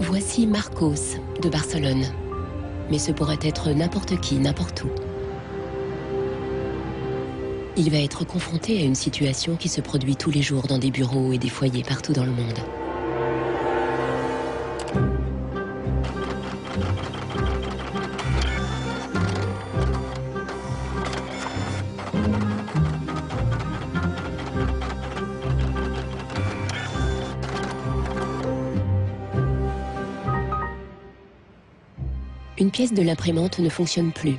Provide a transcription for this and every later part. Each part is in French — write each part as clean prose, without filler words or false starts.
Voici Marcos de Barcelone. Mais ce pourrait être n'importe qui, n'importe où. Il va être confronté à une situation qui se produit tous les jours dans des bureaux et des foyers partout dans le monde. Une pièce de l'imprimante ne fonctionne plus.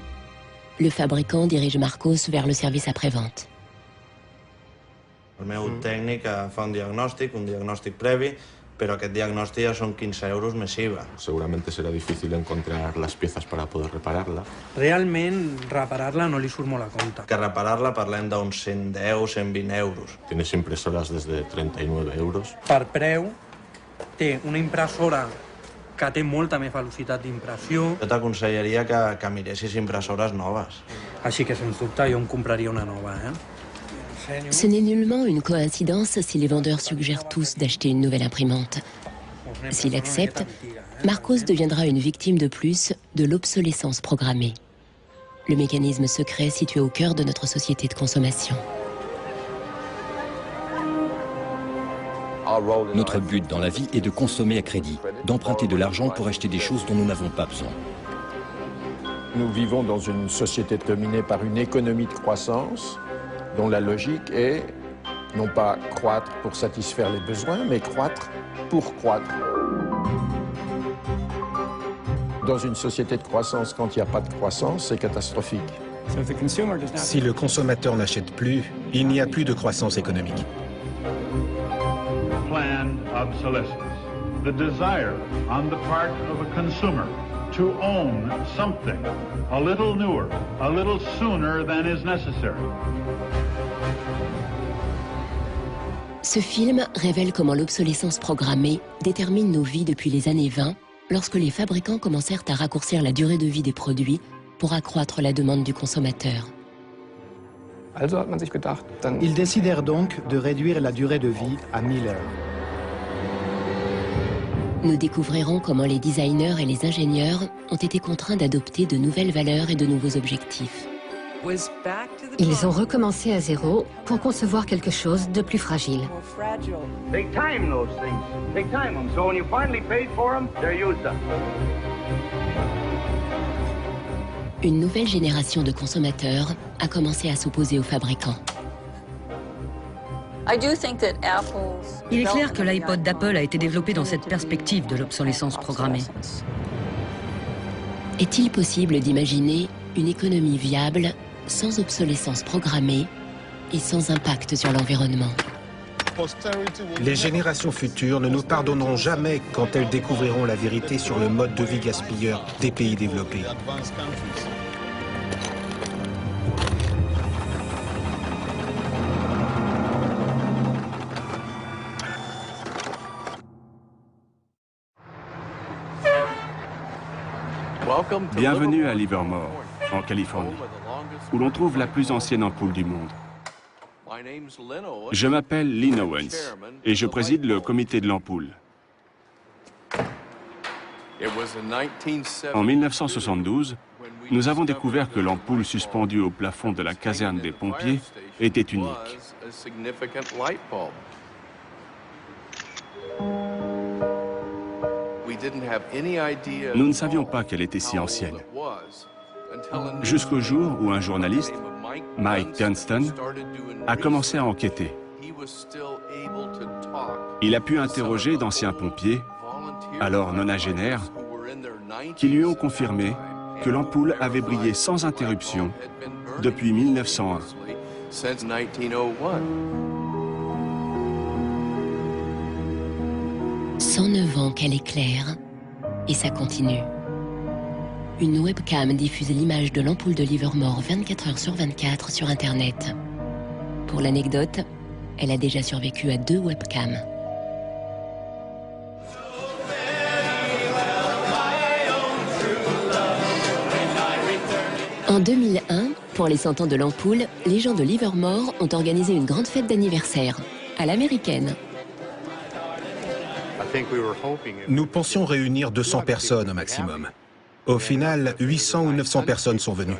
Le fabricant dirige Marcos vers le service après-vente. El meu tècnic fa un diagnòstic previ, pero aquest diagnòstic ja són 15 euros més IVA. Seguramente será difícil encontrar las piezas para poder repararla. Realment, reparar-la no li surt molt a compte. Que reparar-la parlem d'uns 110, 120 euros. Tienes impresoras desde 39 euros. Per preu, té una impressora que té molta més velocitat d'impressió. Jo t'aconsellaria que miressis impressores noves. Així que, sens dubte, jo em compraria una nova, Ce n'est nullement une coïncidence si les vendeurs suggèrent tous d'acheter une nouvelle imprimante. S'il accepte, Marcos deviendra une victime de plus de l'obsolescence programmée. Le mécanisme secret situé au cœur de notre société de consommation. Notre but dans la vie est de consommer à crédit, d'emprunter de l'argent pour acheter des choses dont nous n'avons pas besoin. Nous vivons dans une société dominée par une économie de croissance dont la logique est non pas croître pour satisfaire les besoins, mais croître pour croître. Dans une société de croissance, quand il n'y a pas de croissance, c'est catastrophique. Si le consommateur n'achète plus, il n'y a plus de croissance économique. Planned obsolescence, the desire on the part of a consumer to own something a little newer, a little sooner than is necessary. Ce film révèle comment l'obsolescence programmée détermine nos vies depuis les années 20, lorsque les fabricants commencèrent à raccourcir la durée de vie des produits pour accroître la demande du consommateur. Ils décidèrent donc de réduire la durée de vie à 1000 heures. Nous découvrirons comment les designers et les ingénieurs ont été contraints d'adopter de nouvelles valeurs et de nouveaux objectifs. Ils ont recommencé à zéro pour concevoir quelque chose de plus fragile. Une nouvelle génération de consommateurs a commencé à s'opposer aux fabricants. Il est clair que l'iPod d'Apple a été développé dans cette perspective de l'obsolescence programmée. Est-il possible d'imaginer une économie viable sans obsolescence programmée et sans impact sur l'environnement? Les générations futures ne nous pardonneront jamais quand elles découvriront la vérité sur le mode de vie gaspilleur des pays développés. Bienvenue à Livermore, en Californie, où l'on trouve la plus ancienne ampoule du monde. Je m'appelle Lynn Owens et je préside le comité de l'ampoule. En 1972, nous avons découvert que l'ampoule suspendue au plafond de la caserne des pompiers était unique. Nous ne savions pas qu'elle était si ancienne. Jusqu'au jour où un journaliste, Mike Dunstan, a commencé à enquêter. Il a pu interroger d'anciens pompiers, alors nonagénaires, qui lui ont confirmé que l'ampoule avait brillé sans interruption depuis 1901. 109 ans qu'elle éclaire, et ça continue. Une webcam diffuse l'image de l'ampoule de Livermore 24 heures sur 24 sur Internet. Pour l'anecdote, elle a déjà survécu à 2 webcams. En 2001, pour les 100 ans de l'ampoule, les gens de Livermore ont organisé une grande fête d'anniversaire, à l'américaine. Nous pensions réunir 200 personnes au maximum. Au final, 800 ou 900 personnes sont venues.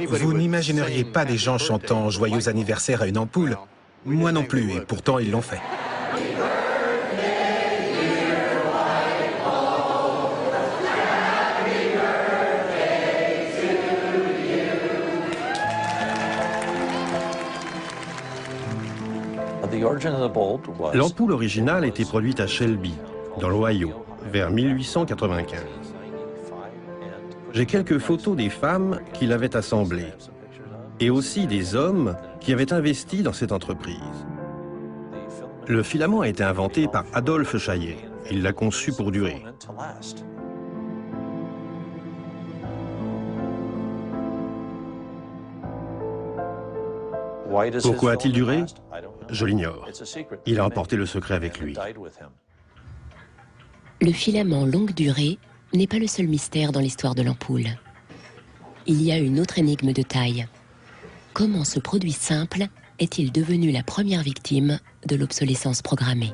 Vous n'imagineriez pas des gens chantant « Joyeux anniversaire » à une ampoule? Moi non plus, et pourtant ils l'ont fait. L'ampoule originale était produite à Shelby, dans l'Ohio, vers 1895. J'ai quelques photos des femmes qui l'avaient assemblée, et aussi des hommes qui avaient investi dans cette entreprise. Le filament a été inventé par Adolphe Chaillet. Il l'a conçu pour durer. Pourquoi a-t-il duré? Je l'ignore. Il a emporté le secret avec lui. Le filament longue durée n'est pas le seul mystère dans l'histoire de l'ampoule. Il y a une autre énigme de taille. Comment ce produit simple est-il devenu la première victime de l'obsolescence programmée?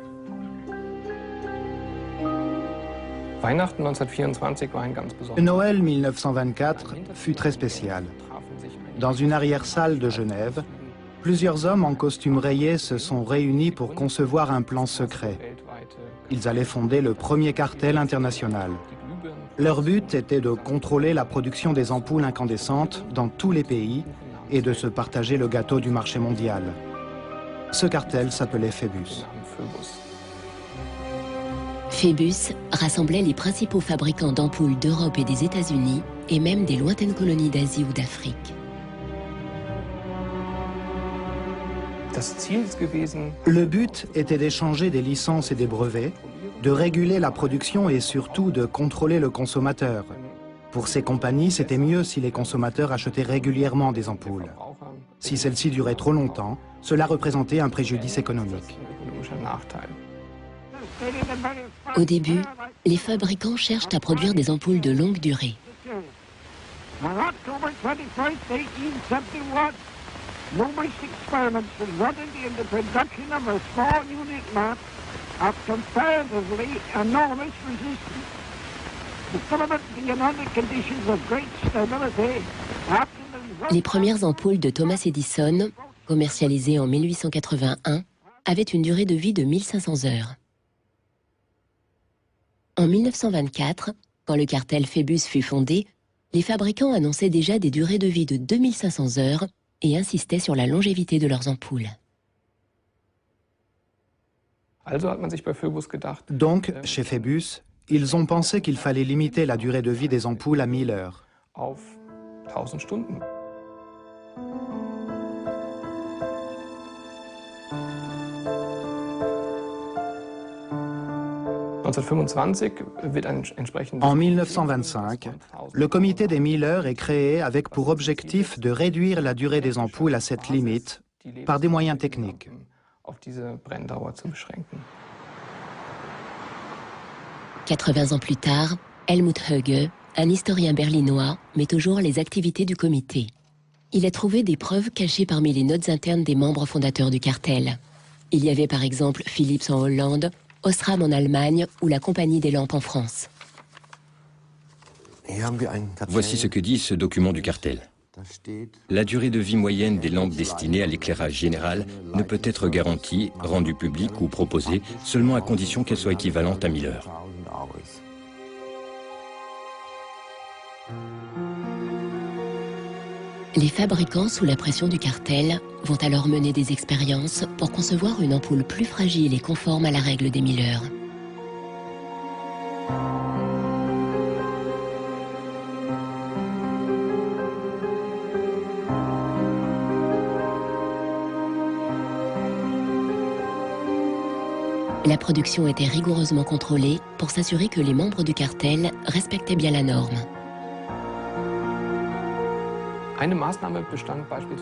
Noël 1924 fut très spécial. Dans une arrière-salle de Genève, plusieurs hommes en costume rayé se sont réunis pour concevoir un plan secret. Ils allaient fonder le premier cartel international. Leur but était de contrôler la production des ampoules incandescentes dans tous les pays et de se partager le gâteau du marché mondial. Ce cartel s'appelait Phébus. Phébus rassemblait les principaux fabricants d'ampoules d'Europe et des États-Unis et même des lointaines colonies d'Asie ou d'Afrique. Le but était d'échanger des licences et des brevets, de réguler la production et surtout de contrôler le consommateur. Pour ces compagnies, c'était mieux si les consommateurs achetaient régulièrement des ampoules. Si celles-ci duraient trop longtemps, cela représentait un préjudice économique. Au début, les fabricants cherchent à produire des ampoules de longue durée. Les premières ampoules de Thomas Edison, commercialisées en 1881, avaient une durée de vie de 1500 heures. En 1924, quand le cartel Phébus fut fondé, les fabricants annonçaient déjà des durées de vie de 2500 heures et insistaient sur la longévité de leurs ampoules. Donc, chez Phébus, ils ont pensé qu'il fallait limiter la durée de vie des ampoules à 1000 heures. En 1925, le comité des 1000 heures est créé avec pour objectif de réduire la durée des ampoules à cette limite par des moyens techniques. 80 ans plus tard, Helmut Höge, un historien berlinois, met au jour les activités du comité. Il a trouvé des preuves cachées parmi les notes internes des membres fondateurs du cartel. Il y avait par exemple Philips en Hollande, Osram en Allemagne ou la Compagnie des Lampes en France. Voici ce que dit ce document du cartel. La durée de vie moyenne des lampes destinées à l'éclairage général ne peut être garantie, rendue publique ou proposée seulement à condition qu'elle soit équivalente à 1000 heures. Les fabricants, sous la pression du cartel, vont alors mener des expériences pour concevoir une ampoule plus fragile et conforme à la règle des 1000 heures. La production était rigoureusement contrôlée pour s'assurer que les membres du cartel respectaient bien la norme.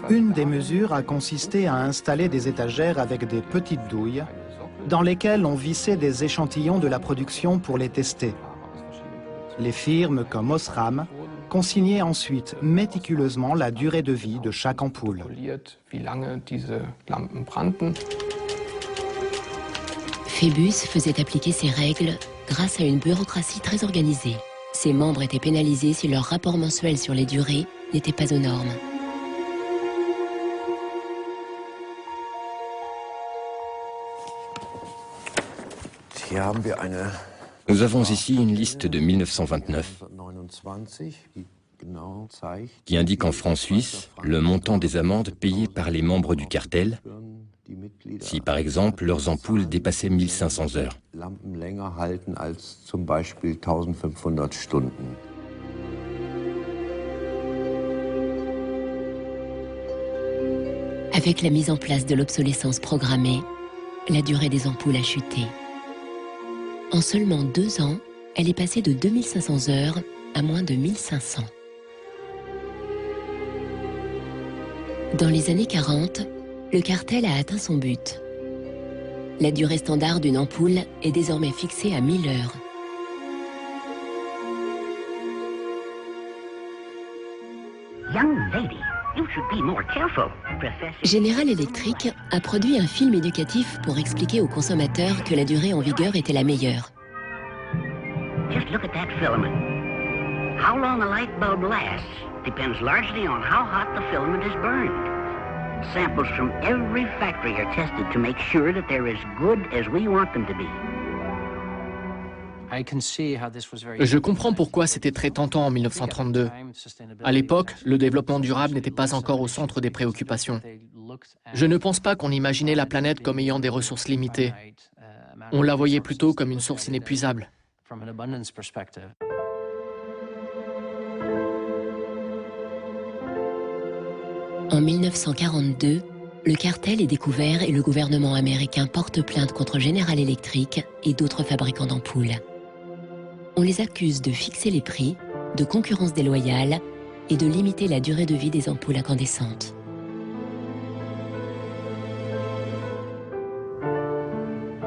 Une des mesures a consisté à installer des étagères avec des petites douilles dans lesquelles on vissait des échantillons de la production pour les tester. Les firmes comme Osram consignait ensuite méticuleusement la durée de vie de chaque ampoule. Phébus faisait appliquer ces règles grâce à une bureaucratie très organisée. Ses membres étaient pénalisés si leur rapport mensuel sur les durées n'était pas aux normes. Nous avons ici une liste de 1929 qui indique en francs suisses le montant des amendes payées par les membres du cartel si, par exemple, leurs ampoules dépassaient 1500 heures. Avec la mise en place de l'obsolescence programmée, la durée des ampoules a chuté. En seulement 2 ans, elle est passée de 2500 heures à moins de 1500. Dans les années 40, le cartel a atteint son but. La durée standard d'une ampoule est désormais fixée à 1000 heures. General Electric a produit un film éducatif pour expliquer aux consommateurs que la durée en vigueur était la meilleure. Just look at that filament. How long a light bulb lasts depends largely on how hot the filament is burned. Samples from every factory are tested to make sure that they're as good as we want them to be. Je comprends pourquoi c'était très tentant en 1932. À l'époque, le développement durable n'était pas encore au centre des préoccupations. Je ne pense pas qu'on imaginait la planète comme ayant des ressources limitées. On la voyait plutôt comme une source inépuisable. En 1942, le cartel est découvert et le gouvernement américain porte plainte contre General Electric et d'autres fabricants d'ampoules. On les accuse de fixer les prix, de concurrence déloyale et de limiter la durée de vie des ampoules incandescentes.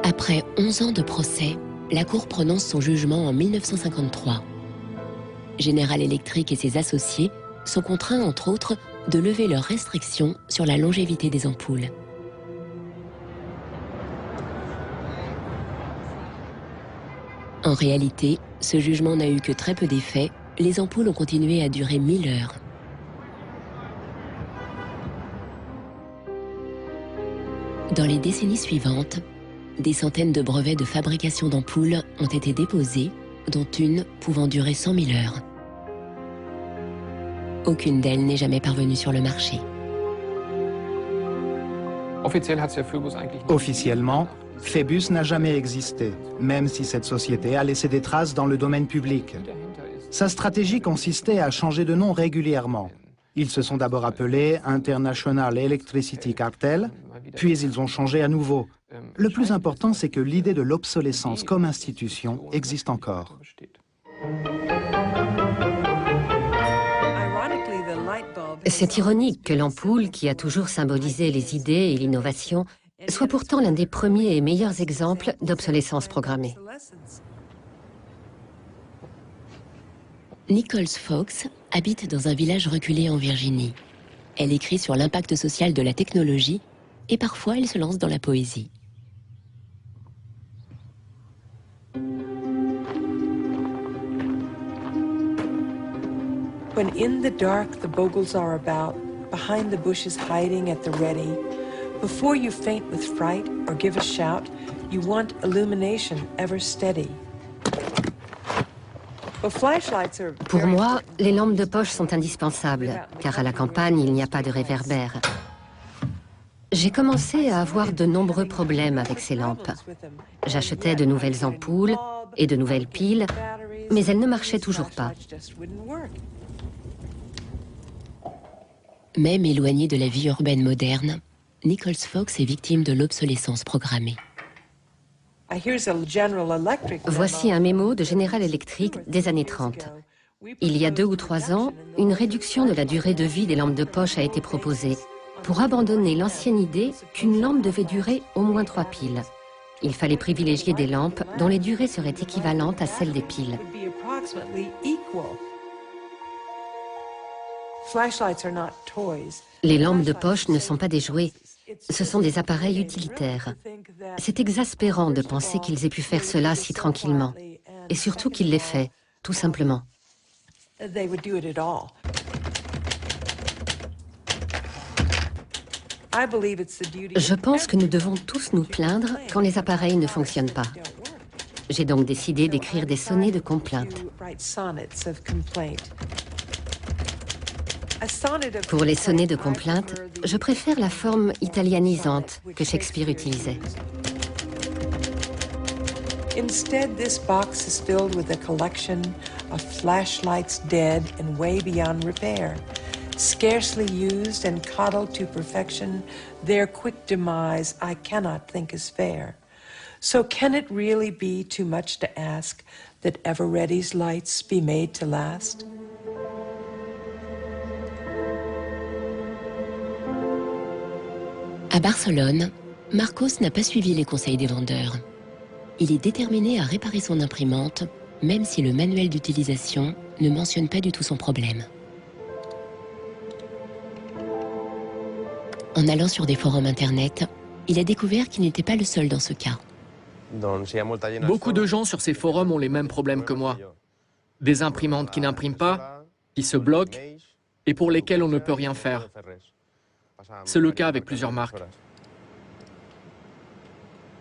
Après 11 ans de procès, la Cour prononce son jugement en 1953. General Electric et ses associés sont contraints, entre autres, de lever leurs restrictions sur la longévité des ampoules. En réalité, ce jugement n'a eu que très peu d'effet. Les ampoules ont continué à durer 1000 heures. Dans les décennies suivantes, des centaines de brevets de fabrication d'ampoules ont été déposés, dont une pouvant durer 100 000 heures. Aucune d'elles n'est jamais parvenue sur le marché. Officiellement, Phébus n'a jamais existé, même si cette société a laissé des traces dans le domaine public. Sa stratégie consistait à changer de nom régulièrement. Ils se sont d'abord appelés International Electricity Cartel, puis ils ont changé à nouveau. Le plus important, c'est que l'idée de l'obsolescence comme institution existe encore. C'est ironique que l'ampoule, qui a toujours symbolisé les idées et l'innovation, soit pourtant l'un des premiers et meilleurs exemples d'obsolescence programmée. Nichols Fox habite dans un village reculé en Virginie. Elle écrit sur l'impact social de la technologie et parfois elle se lance dans la poésie. When in the dark the bogles are about, behind the bushes hiding at the ready, before you faint with fright or give a shout, you want illumination ever steady. Pour moi, les lampes de poche sont indispensables, car à la campagne, il n'y a pas de réverbère. J'ai commencé à avoir de nombreux problèmes avec ces lampes. J'achetais de nouvelles ampoules et de nouvelles piles, mais elles ne marchaient toujours pas. Même éloigné de la vie urbaine moderne, Nichols Fox est victime de l'obsolescence programmée. Voici un mémo de General Electric des années 30. Il y a 2 ou 3 ans, une réduction de la durée de vie des lampes de poche a été proposée pour abandonner l'ancienne idée qu'une lampe devait durer au moins 3 piles. Il fallait privilégier des lampes dont les durées seraient équivalentes à celles des piles. Les lampes de poche ne sont pas des jouets, ce sont des appareils utilitaires. C'est exaspérant de penser qu'ils aient pu faire cela si tranquillement, et surtout qu'ils l'aient fait, tout simplement. Je pense que nous devons tous nous plaindre quand les appareils ne fonctionnent pas. J'ai donc décidé d'écrire des sonnets de complainte. Pour les sonnets de complainte, je préfère la forme italianisante que Shakespeare utilisait. Instead, this box is filled with a collection of flashlights dead and way beyond repair. Scarcely used and coddled to perfection, their quick demise I cannot think is fair. So can it really be too much to ask that Ever-Ready's lights be made to last? À Barcelone, Marcos n'a pas suivi les conseils des vendeurs. Il est déterminé à réparer son imprimante, même si le manuel d'utilisation ne mentionne pas du tout son problème. En allant sur des forums internet, il a découvert qu'il n'était pas le seul dans ce cas. Beaucoup de gens sur ces forums ont les mêmes problèmes que moi. Des imprimantes qui n'impriment pas, qui se bloquent et pour lesquelles on ne peut rien faire. C'est le cas avec plusieurs marques.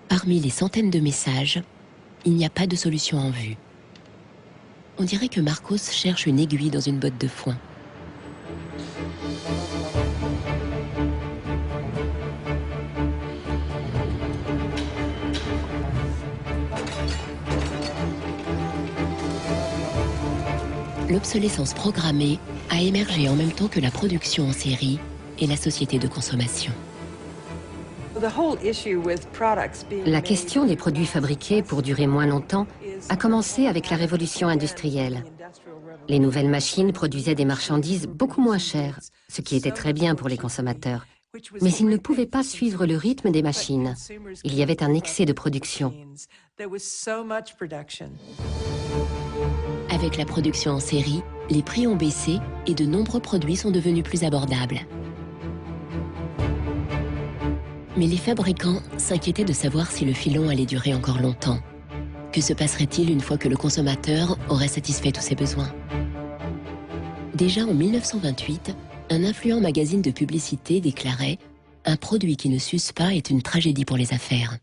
Parmi les centaines de messages, il n'y a pas de solution en vue. On dirait que Marcos cherche une aiguille dans une botte de foin. L'obsolescence programmée a émergé en même temps que la production en série et la société de consommation. La question des produits fabriqués pour durer moins longtemps a commencé avec la révolution industrielle. Les nouvelles machines produisaient des marchandises beaucoup moins chères, ce qui était très bien pour les consommateurs. Mais ils ne pouvaient pas suivre le rythme des machines. Il y avait un excès de production. Avec la production en série, les prix ont baissé et de nombreux produits sont devenus plus abordables. Mais les fabricants s'inquiétaient de savoir si le filon allait durer encore longtemps. Que se passerait-il une fois que le consommateur aurait satisfait tous ses besoins? Déjà en 1928, un influent magazine de publicité déclarait « Un produit qui ne s'use pas est une tragédie pour les affaires ».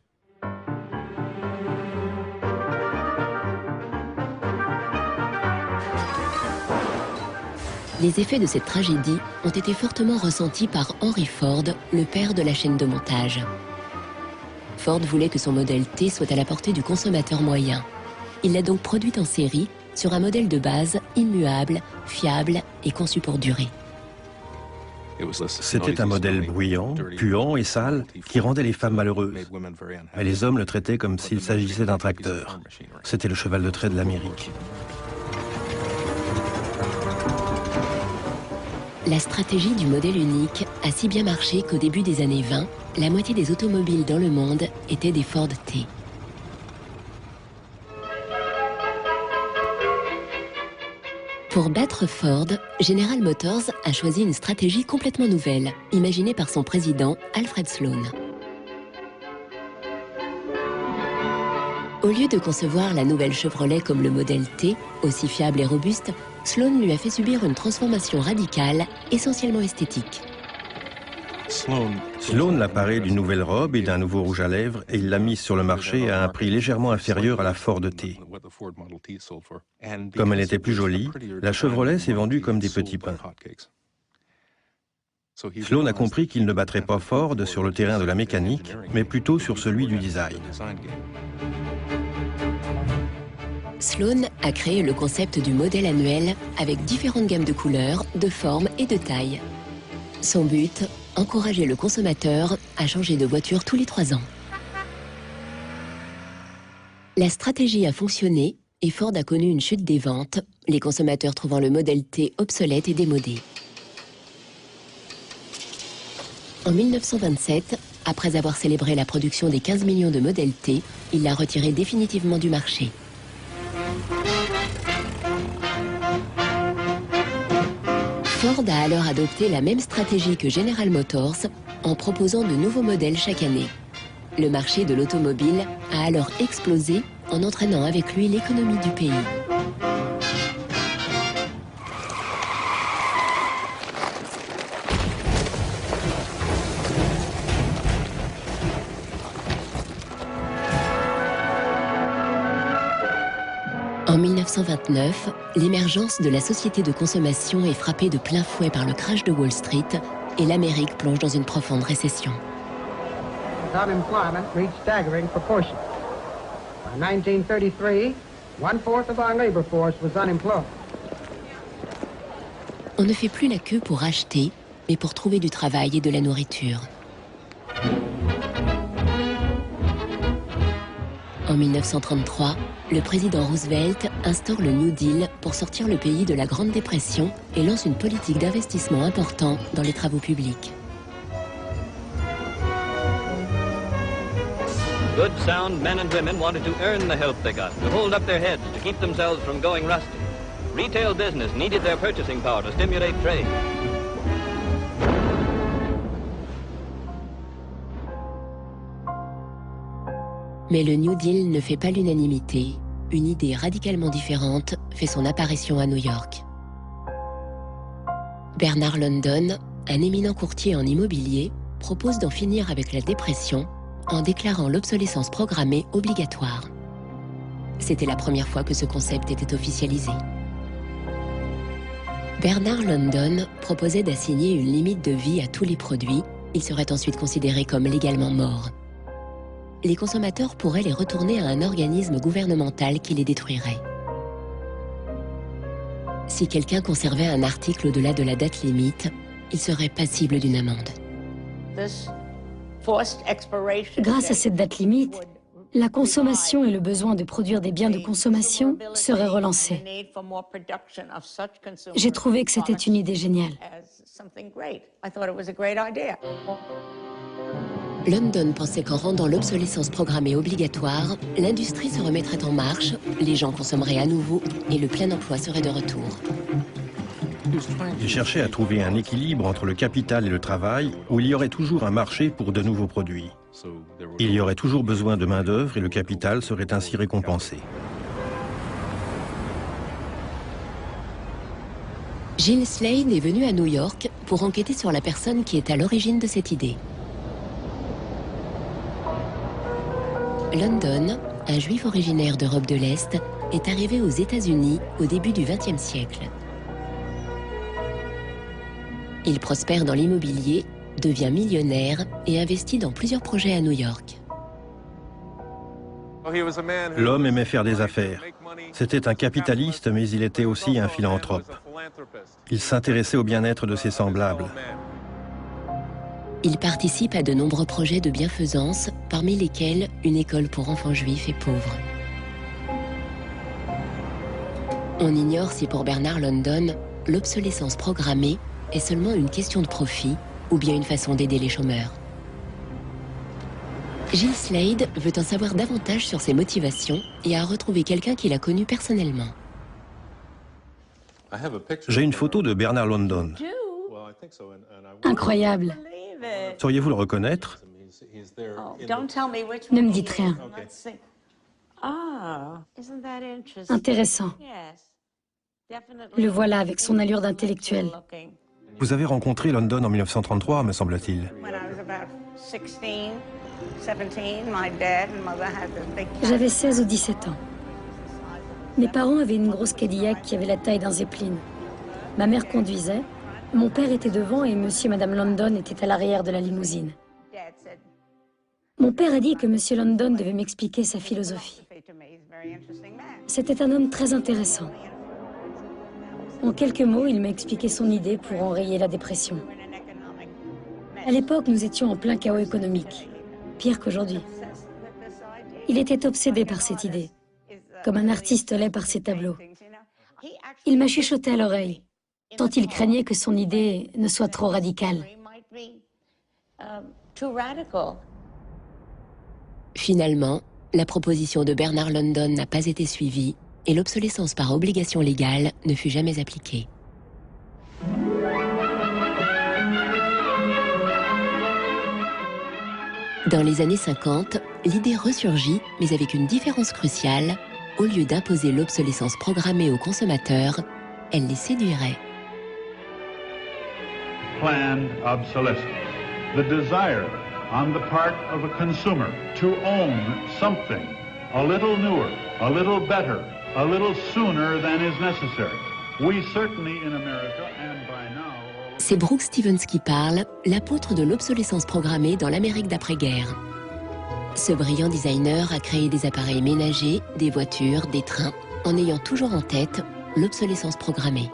Les effets de cette tragédie ont été fortement ressentis par Henry Ford, le père de la chaîne de montage. Ford voulait que son modèle T soit à la portée du consommateur moyen. Il l'a donc produite en série sur un modèle de base immuable, fiable et conçu pour durer. C'était un modèle bruyant, puant et sale qui rendait les femmes malheureuses. Mais les hommes le traitaient comme s'il s'agissait d'un tracteur. C'était le cheval de trait de l'Amérique. La stratégie du modèle unique a si bien marché qu'au début des années 20, la moitié des automobiles dans le monde étaient des Ford T. Pour battre Ford, General Motors a choisi une stratégie complètement nouvelle, imaginée par son président Alfred Sloan. Au lieu de concevoir la nouvelle Chevrolet comme le modèle T, aussi fiable et robuste, Sloan lui a fait subir une transformation radicale, essentiellement esthétique. Sloan l'a paré d'une nouvelle robe et d'un nouveau rouge à lèvres et il l'a mise sur le marché à un prix légèrement inférieur à la Ford T. Comme elle était plus jolie, la Chevrolet s'est vendue comme des petits pains. Sloan a compris qu'il ne battrait pas Ford sur le terrain de la mécanique, mais plutôt sur celui du design. Sloan a créé le concept du modèle annuel avec différentes gammes de couleurs, de formes et de tailles. Son but, encourager le consommateur à changer de voiture tous les 3 ans. La stratégie a fonctionné et Ford a connu une chute des ventes, les consommateurs trouvant le modèle T obsolète et démodé. En 1927, après avoir célébré la production des 15 millions de modèles T, il l'a retiré définitivement du marché. Ford a alors adopté la même stratégie que General Motors en proposant de nouveaux modèles chaque année. Le marché de l'automobile a alors explosé en entraînant avec lui l'économie du pays. En 1929, l'émergence de la société de consommation est frappée de plein fouet par le crash de Wall Street et l'Amérique plonge dans une profonde récession. Unemployment reached staggering proportions. By 1933, 1/4 of our labor force was unemployed. On ne fait plus la queue pour acheter, mais pour trouver du travail et de la nourriture. En 1933, le président Roosevelt instaure le New Deal pour sortir le pays de la Grande Dépression et lance une politique d'investissement important dans les travaux publics. Good, sound men and women wanted to earn the help they got, to hold up their heads, to keep themselves from going rusty. Retail business needed their purchasing power to stimulate trade. Mais le New Deal ne fait pas l'unanimité. Une idée radicalement différente fait son apparition à New York. Bernard London, un éminent courtier en immobilier, propose d'en finir avec la dépression en déclarant l'obsolescence programmée obligatoire. C'était la première fois que ce concept était officialisé. Bernard London proposait d'assigner une limite de vie à tous les produits. Ils seraient ensuite considérés comme légalement morts. Les consommateurs pourraient les retourner à un organisme gouvernemental qui les détruirait. Si quelqu'un conservait un article au-delà de la date limite, il serait passible d'une amende. Grâce à cette date limite, la consommation et le besoin de produire des biens de consommation seraient relancés. J'ai trouvé que c'était une idée géniale. London pensait qu'en rendant l'obsolescence programmée obligatoire, l'industrie se remettrait en marche, les gens consommeraient à nouveau et le plein emploi serait de retour. Il cherchait à trouver un équilibre entre le capital et le travail, où il y aurait toujours un marché pour de nouveaux produits. Il y aurait toujours besoin de main-d'œuvre et le capital serait ainsi récompensé. Gill Slade est venu à New York pour enquêter sur la personne qui est à l'origine de cette idée. London, un juif originaire d'Europe de l'Est, est arrivé aux États-Unis au début du XXe siècle. Il prospère dans l'immobilier, devient millionnaire et investit dans plusieurs projets à New York. L'homme aimait faire des affaires. C'était un capitaliste, mais il était aussi un philanthrope. Il s'intéressait au bien-être de ses semblables. Il participe à de nombreux projets de bienfaisance, parmi lesquels une école pour enfants juifs et pauvres. On ignore si pour Bernard London, l'obsolescence programmée est seulement une question de profit ou bien une façon d'aider les chômeurs. Gill Slade veut en savoir davantage sur ses motivations et a retrouvé quelqu'un qu'il a connu personnellement. J'ai une photo de Bernard London. Incroyable. Sauriez-vous le reconnaître? Ne me dites rien. Intéressant. Le voilà avec son allure d'intellectuel. Vous avez rencontré London en 1933, me semble-t-il. J'avais 16 ou 17 ans. Mes parents avaient une grosse Cadillac qui avait la taille d'un Zeppelin. Ma mère conduisait, mon père était devant et monsieur et madame London étaient à l'arrière de la limousine. Mon père a dit que monsieur London devait m'expliquer sa philosophie. C'était un homme très intéressant. En quelques mots, il m'a expliqué son idée pour enrayer la dépression. À l'époque, nous étions en plein chaos économique, pire qu'aujourd'hui. Il était obsédé par cette idée, comme un artiste l'est par ses tableaux. Il m'a chuchoté à l'oreille, tant il craignait que son idée ne soit trop radicale. Finalement, la proposition de Bernard London n'a pas été suivie et l'obsolescence par obligation légale ne fut jamais appliquée. Dans les années 50, l'idée ressurgit, mais avec une différence cruciale. Au lieu d'imposer l'obsolescence programmée aux consommateurs, elle les séduirait. Planned obsolescence. The desire on the part of a consumer to own something a little newer, a little better, a little sooner than is necessary. We certainly in America and by now... C'est Brooks Stevens qui parle, l'apôtre de l'obsolescence programmée dans l'Amérique d'après-guerre. Ce brillant designer a créé des appareils ménagers, des voitures, des trains, en ayant toujours en tête l'obsolescence programmée.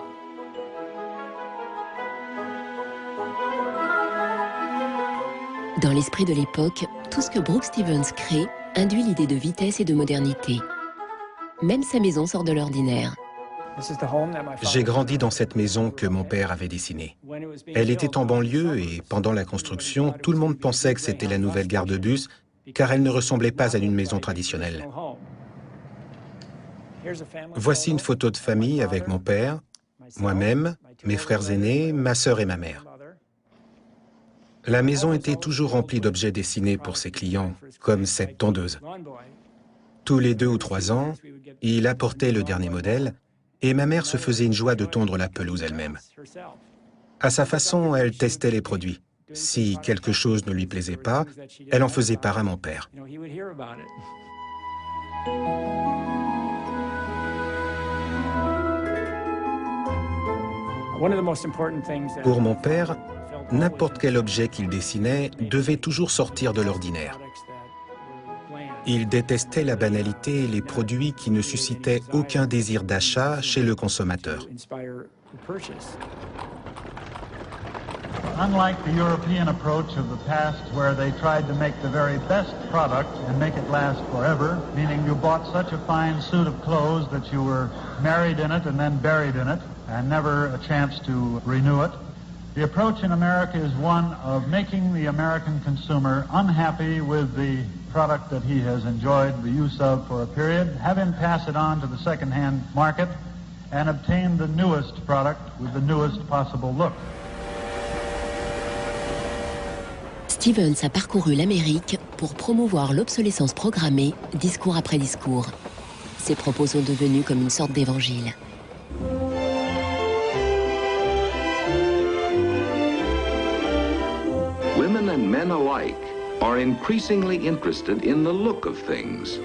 Dans l'esprit de l'époque, tout ce que Brooks Stevens crée induit l'idée de vitesse et de modernité. Même sa maison sort de l'ordinaire. J'ai grandi dans cette maison que mon père avait dessinée. Elle était en banlieue et pendant la construction, tout le monde pensait que c'était la nouvelle gare de bus car elle ne ressemblait pas à une maison traditionnelle. Voici une photo de famille avec mon père, moi-même, mes frères aînés, ma sœur et ma mère. La maison était toujours remplie d'objets dessinés pour ses clients, comme cette tondeuse. Tous les 2 ou 3 ans, il apportait le dernier modèle et ma mère se faisait une joie de tondre la pelouse elle-même. À sa façon, elle testait les produits. Si quelque chose ne lui plaisait pas, elle en faisait part à mon père. Pour mon père, n'importe quel objet qu'il dessinait devait toujours sortir de l'ordinaire. Il détestait la banalité et les produits qui ne suscitaient aucun désir d'achat chez le consommateur. Unlike the European approach of the past where they tried to make the very best product and make it last forever, meaning you bought such a fine suit of clothes that you were married in it and then buried in it and never a chance to renew it, the approach in America is one of making the American consumer unhappy with the product that he has enjoyed the use of for a period, have him pass it on to the second-hand market and obtain the newest product with the newest possible look. Stevens a parcouru l'Amérique pour promouvoir l'obsolescence programmée, discours après discours. Ses propos sont devenus comme une sorte d'évangile. Women and men alike are increasingly interested in the look of things.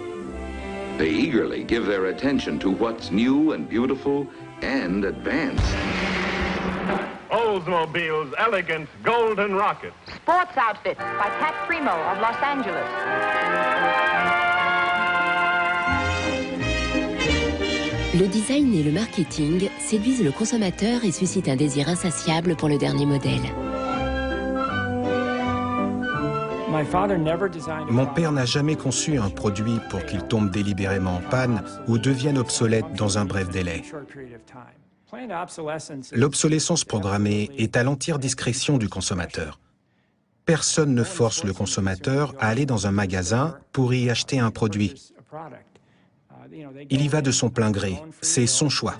They eagerly give their attention to what's new and beautiful and advanced. Oldsmobile's elegant golden rocket. Sports outfit by Cat Primo of Los Angeles. Le design et le marketing séduisent le consommateur et suscitent un désir insatiable pour le dernier modèle. Mon père n'a jamais conçu un produit pour qu'il tombe délibérément en panne ou devienne obsolète dans un bref délai. L'obsolescence programmée est à l'entière discrétion du consommateur. Personne ne force le consommateur à aller dans un magasin pour y acheter un produit. Il y va de son plein gré, c'est son choix.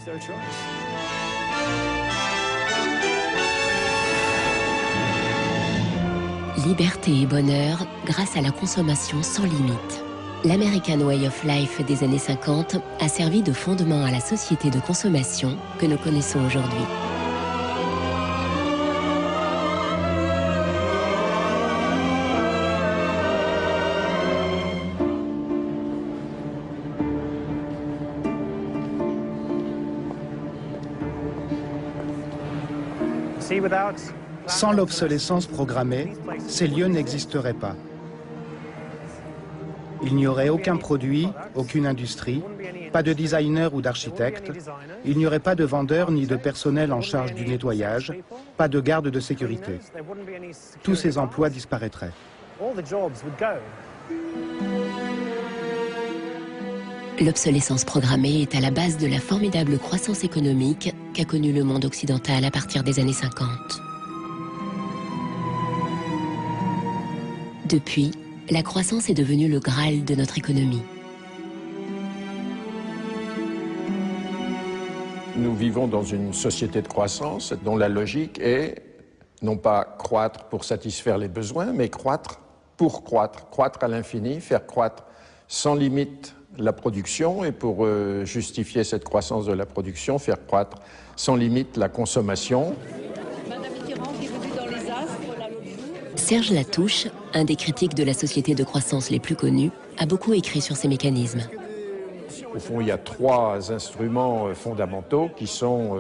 Liberté et bonheur grâce à la consommation sans limite. L'American Way of Life des années 50 a servi de fondement à la société de consommation que nous connaissons aujourd'hui. Sans l'obsolescence programmée, ces lieux n'existeraient pas. Il n'y aurait aucun produit, aucune industrie, pas de designer ou d'architecte, il n'y aurait pas de vendeurs ni de personnel en charge du nettoyage, pas de garde de sécurité. Tous ces emplois disparaîtraient. L'obsolescence programmée est à la base de la formidable croissance économique qu'a connue le monde occidental à partir des années 50. Depuis, la croissance est devenue le Graal de notre économie. Nous vivons dans une société de croissance dont la logique est non pas croître pour satisfaire les besoins, mais croître pour croître à l'infini, faire croître sans limite la production, et pour justifier cette croissance de la production, faire croître sans limite la consommation. Serge Latouche, un des critiques de la société de croissance les plus connus, a beaucoup écrit sur ces mécanismes. Au fond, il y a 3 instruments fondamentaux qui sont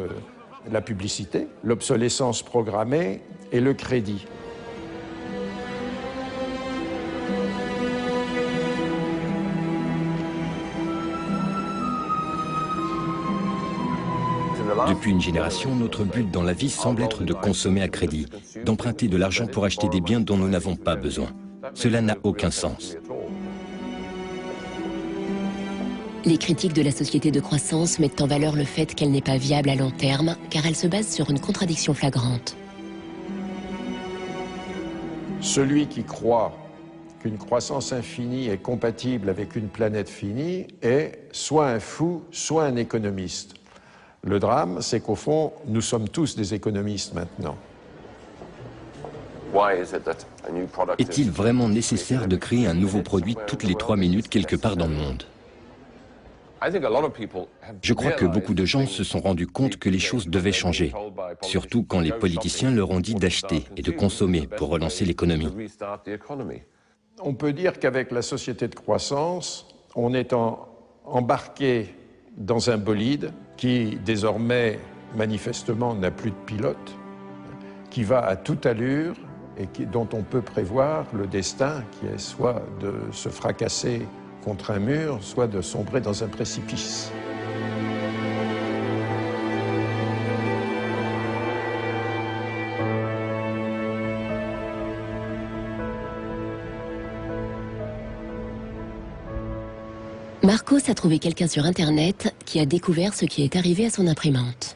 la publicité, l'obsolescence programmée et le crédit. Depuis une génération, notre but dans la vie semble être de consommer à crédit, d'emprunter de l'argent pour acheter des biens dont nous n'avons pas besoin. Cela n'a aucun sens. Les critiques de la société de croissance mettent en valeur le fait qu'elle n'est pas viable à long terme, car elle se base sur une contradiction flagrante. Celui qui croit qu'une croissance infinie est compatible avec une planète finie est soit un fou, soit un économiste. Le drame, c'est qu'au fond, nous sommes tous des économistes maintenant. Est-il vraiment nécessaire de créer un nouveau produit toutes les 3 minutes quelque part dans le monde? Je crois que beaucoup de gens se sont rendus compte que les choses devaient changer, surtout quand les politiciens leur ont dit d'acheter et de consommer pour relancer l'économie. On peut dire qu'avec la société de croissance, on est embarqué dans un bolide qui, désormais, manifestement, n'a plus de pilote, qui va à toute allure et dont on peut prévoir le destin, qui est soit de se fracasser contre un mur, soit de sombrer dans un précipice. Marcos a trouvé quelqu'un sur Internet qui a découvert ce qui est arrivé à son imprimante.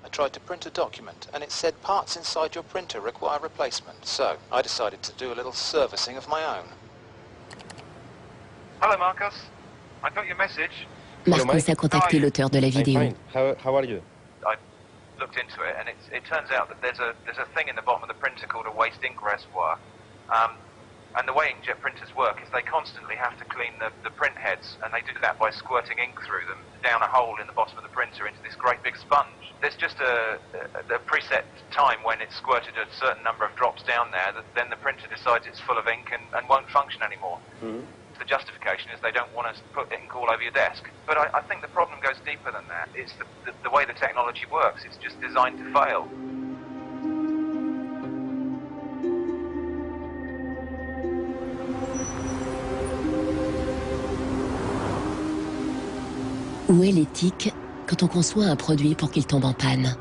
I tried to print a document and it said parts inside your printer require replacement. So I decided to do a little servicing of my own. Hello Marcos, I got your message. Marcos a contacté l'auteur de la vidéo. How are you? I looked into it and it turns out that there's a thing in the bottom of the printer called a waste ink reservoir. And the way inkjet printers work is they constantly have to clean the print heads, and they do that by squirting ink through them down a hole in the bottom of the printer into this great big sponge. There's just a preset time when it's squirted a certain number of drops down there that then the printer decides it's full of ink and won't function anymore. The justification is they don't want to put ink all over your desk. But I think the problem goes deeper than that. It's the way the technology works. It's just designed to fail. Où est l'éthique quand on conçoit un produit pour qu'il tombe en panne?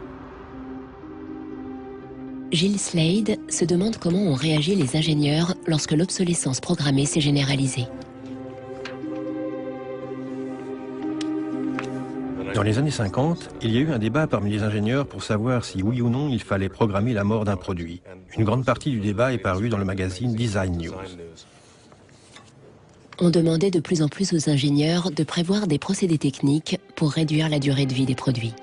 Gilles Slade se demande comment ont réagi les ingénieurs lorsque l'obsolescence programmée s'est généralisée. Dans les années 50, il y a eu un débat parmi les ingénieurs pour savoir si oui ou non il fallait programmer la mort d'un produit. Une grande partie du débat est parue dans le magazine Design News. On demandait de plus en plus aux ingénieurs de prévoir des procédés techniques pour réduire la durée de vie des produits.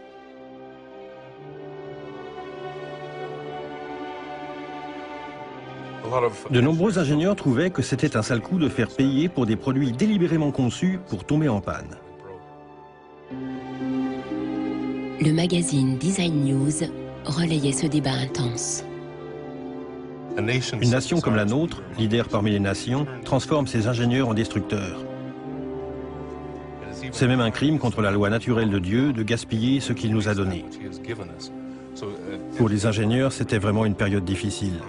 De nombreux ingénieurs trouvaient que c'était un sale coup de faire payer pour des produits délibérément conçus pour tomber en panne. Le magazine Design News relayait ce débat intense. Une nation comme la nôtre, leader parmi les nations, transforme ses ingénieurs en destructeurs. C'est même un crime contre la loi naturelle de Dieu de gaspiller ce qu'il nous a donné. Pour les ingénieurs, c'était vraiment une période difficile.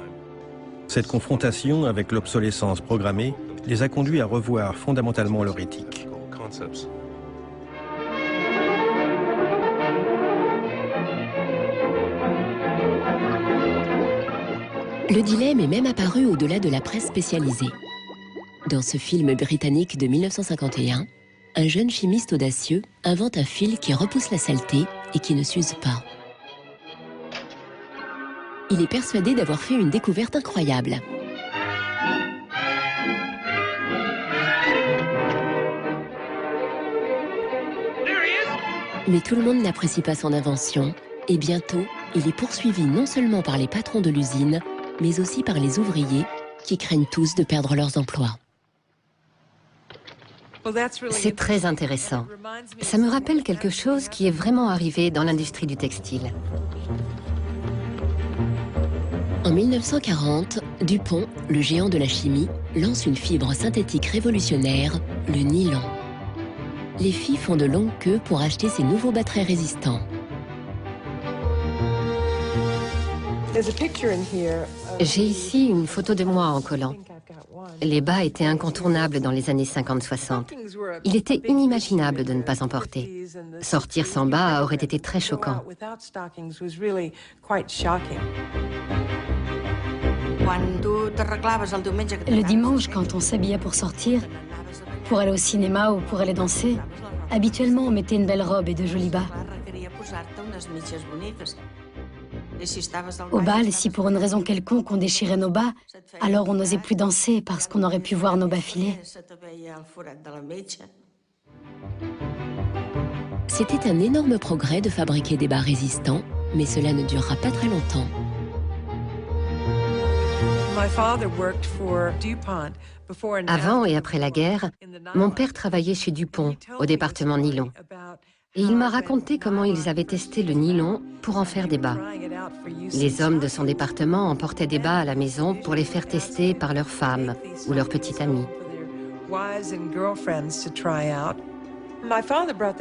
Cette confrontation avec l'obsolescence programmée les a conduits à revoir fondamentalement leur éthique. Le dilemme est même apparu au-delà de la presse spécialisée. Dans ce film britannique de 1951, un jeune chimiste audacieux invente un fil qui repousse la saleté et qui ne s'use pas. Il est persuadé d'avoir fait une découverte incroyable. Mais tout le monde n'apprécie pas son invention et bientôt, il est poursuivi non seulement par les patrons de l'usine, mais aussi par les ouvriers qui craignent tous de perdre leurs emplois. C'est très intéressant. Ça me rappelle quelque chose qui est vraiment arrivé dans l'industrie du textile. En 1940, DuPont, le géant de la chimie, lance une fibre synthétique révolutionnaire, le nylon. Les filles font de longues queues pour acheter ces nouveaux bas très résistants. J'ai ici une photo de moi en collant. Les bas étaient incontournables dans les années 50-60. Il était inimaginable de ne pas en porter. Sortir sans bas aurait été très choquant. Le dimanche, quand on s'habillait pour sortir, pour aller au cinéma ou pour aller danser, habituellement on mettait une belle robe et de jolis bas. Au bal, si pour une raison quelconque on déchirait nos bas, alors on n'osait plus danser parce qu'on aurait pu voir nos bas filer. C'était un énorme progrès de fabriquer des bas résistants, mais cela ne durera pas très longtemps. Avant et après la guerre, mon père travaillait chez DuPont, au département nylon. Et il m'a raconté comment ils avaient testé le nylon pour en faire des bas. Les hommes de son département emportaient des bas à la maison pour les faire tester par leurs femmes ou leurs petites amies.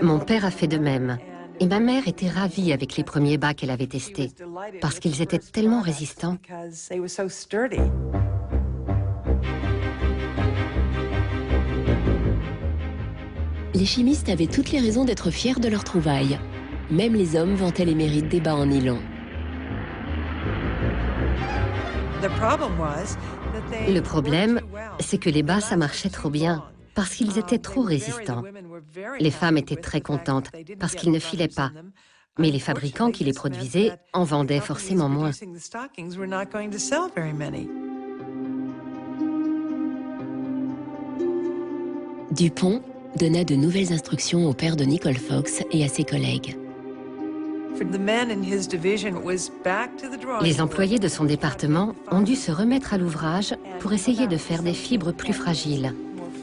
Mon père a fait de même. Et ma mère était ravie avec les premiers bas qu'elle avait testés, parce qu'ils étaient tellement résistants. Les chimistes avaient toutes les raisons d'être fiers de leur trouvaille. Même les hommes vantaient les mérites des bas en nylon. Le problème, c'est que les bas, ça marchait trop bien, parce qu'ils étaient trop résistants. Les femmes étaient très contentes, parce qu'ils ne filaient pas. Mais les fabricants qui les produisaient en vendaient forcément moins. DuPont donna de nouvelles instructions au père de Nicole Fox et à ses collègues. Les employés de son département ont dû se remettre à l'ouvrage pour essayer de faire des fibres plus fragiles,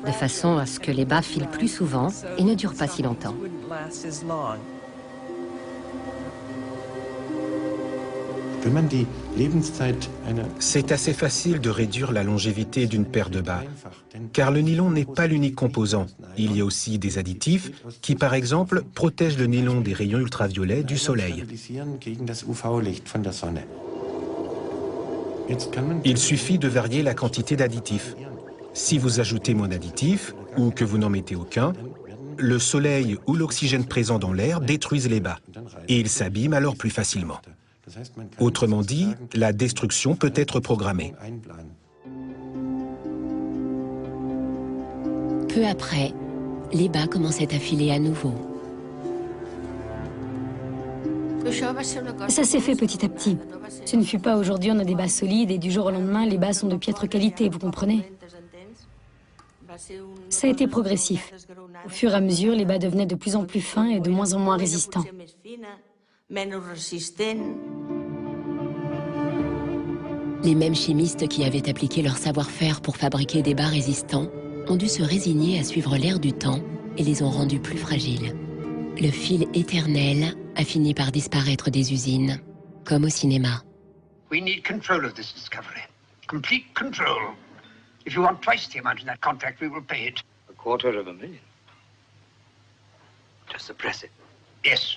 de façon à ce que les bas filent plus souvent et ne durent pas si longtemps. C'est assez facile de réduire la longévité d'une paire de bas, car le nylon n'est pas l'unique composant. Il y a aussi des additifs qui, par exemple, protègent le nylon des rayons ultraviolets du soleil. Il suffit de varier la quantité d'additifs. Si vous ajoutez moins d'additifs, ou que vous n'en mettez aucun, le soleil ou l'oxygène présent dans l'air détruisent les bas, et ils s'abîment alors plus facilement. Autrement dit, la destruction peut être programmée. Peu après, les bas commençaient à filer à nouveau. Ça s'est fait petit à petit. Ce ne fut pas aujourd'hui on a des bas solides et du jour au lendemain les bas sont de piètre qualité, vous comprenez? Ça a été progressif. Au fur et à mesure, les bas devenaient de plus en plus fins et de moins en moins résistants. Les mêmes chimistes qui avaient appliqué leur savoir-faire pour fabriquer des bas résistants ont dû se résigner à suivre l'air du temps et les ont rendus plus fragiles. Le fil éternel a fini par disparaître des usines, comme au cinéma. We need control of this discovery. Complete control. If you want twice the amount in that contract, we will pay it. $250,000. Just suppress it. Yes.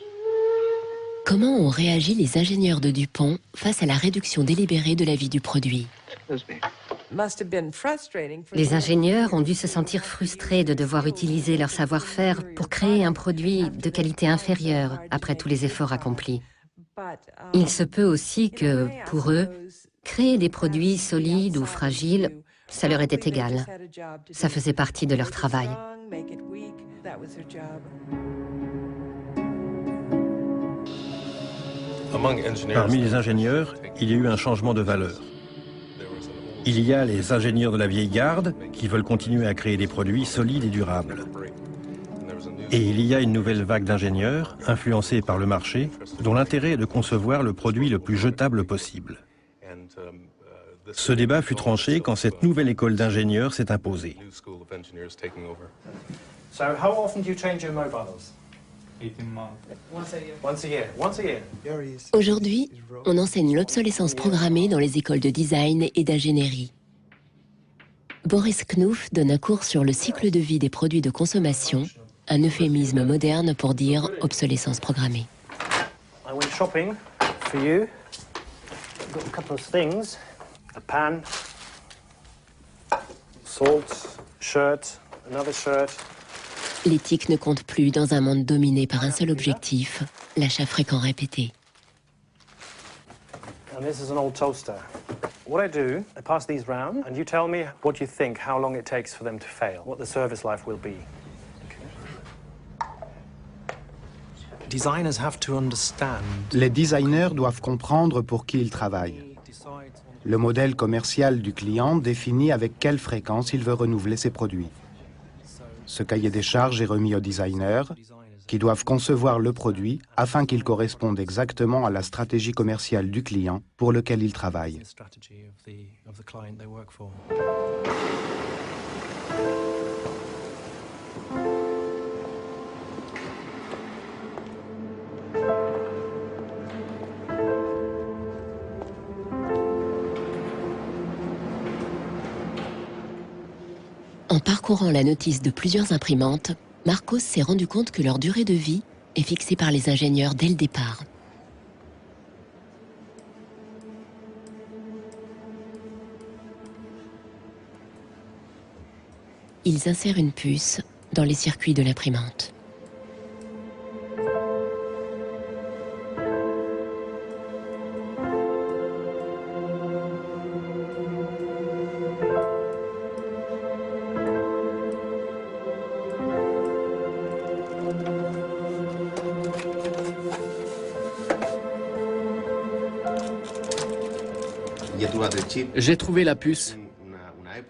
Comment ont réagi les ingénieurs de DuPont face à la réduction délibérée de la vie du produit? Les ingénieurs ont dû se sentir frustrés de devoir utiliser leur savoir-faire pour créer un produit de qualité inférieure après tous les efforts accomplis. Il se peut aussi que, pour eux, créer des produits solides ou fragiles, ça leur était égal. Ça faisait partie de leur travail. Parmi les ingénieurs, il y a eu un changement de valeur. Il y a les ingénieurs de la vieille garde qui veulent continuer à créer des produits solides et durables. Et il y a une nouvelle vague d'ingénieurs, influencés par le marché, dont l'intérêt est de concevoir le produit le plus jetable possible. Ce débat fut tranché quand cette nouvelle école d'ingénieurs s'est imposée. So how often do you change your mobiles? Once a year. Aujourd'hui, on enseigne l'obsolescence programmée dans les écoles de design et d'ingénierie. Boris Knuff donne un cours sur le cycle de vie des produits de consommation, un euphémisme moderne pour dire obsolescence programmée. I went shopping for you. I've got a couple of things. A pan, salt, shirt, another shirt. L'éthique ne compte plus dans un monde dominé par un seul objectif, l'achat fréquent répété. And this is an old toaster. What I do, I pass these round, and you tell me what you think, how long it takes for them to fail, what the service life will be. Designers have to understand. Les designers doivent comprendre pour qui ils travaillent. Le modèle commercial du client définit avec quelle fréquence il veut renouveler ses produits. Ce cahier des charges est remis aux designers qui doivent concevoir le produit afin qu'il corresponde exactement à la stratégie commerciale du client pour lequel il travaille. En parcourant la notice de plusieurs imprimantes, Marcos s'est rendu compte que leur durée de vie est fixée par les ingénieurs dès le départ. Ils insèrent une puce dans les circuits de l'imprimante. J'ai trouvé la puce.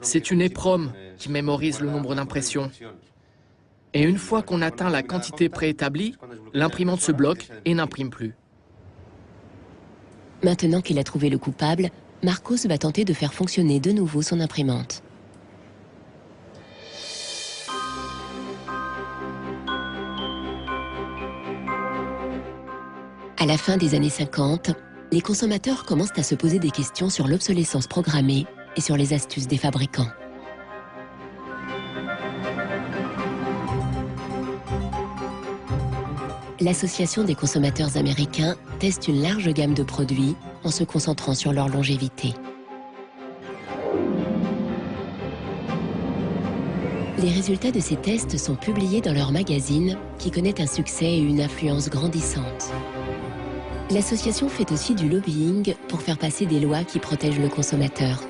C'est une EPROM qui mémorise le nombre d'impressions. Et une fois qu'on atteint la quantité préétablie, l'imprimante se bloque et n'imprime plus. Maintenant qu'il a trouvé le coupable, Marcos va tenter de faire fonctionner de nouveau son imprimante. À la fin des années 50, les consommateurs commencent à se poser des questions sur l'obsolescence programmée et sur les astuces des fabricants. L'Association des consommateurs américains teste une large gamme de produits en se concentrant sur leur longévité. Les résultats de ces tests sont publiés dans leur magazine qui connaît un succès et une influence grandissante. L'association fait aussi du lobbying pour faire passer des lois qui protègent le consommateur.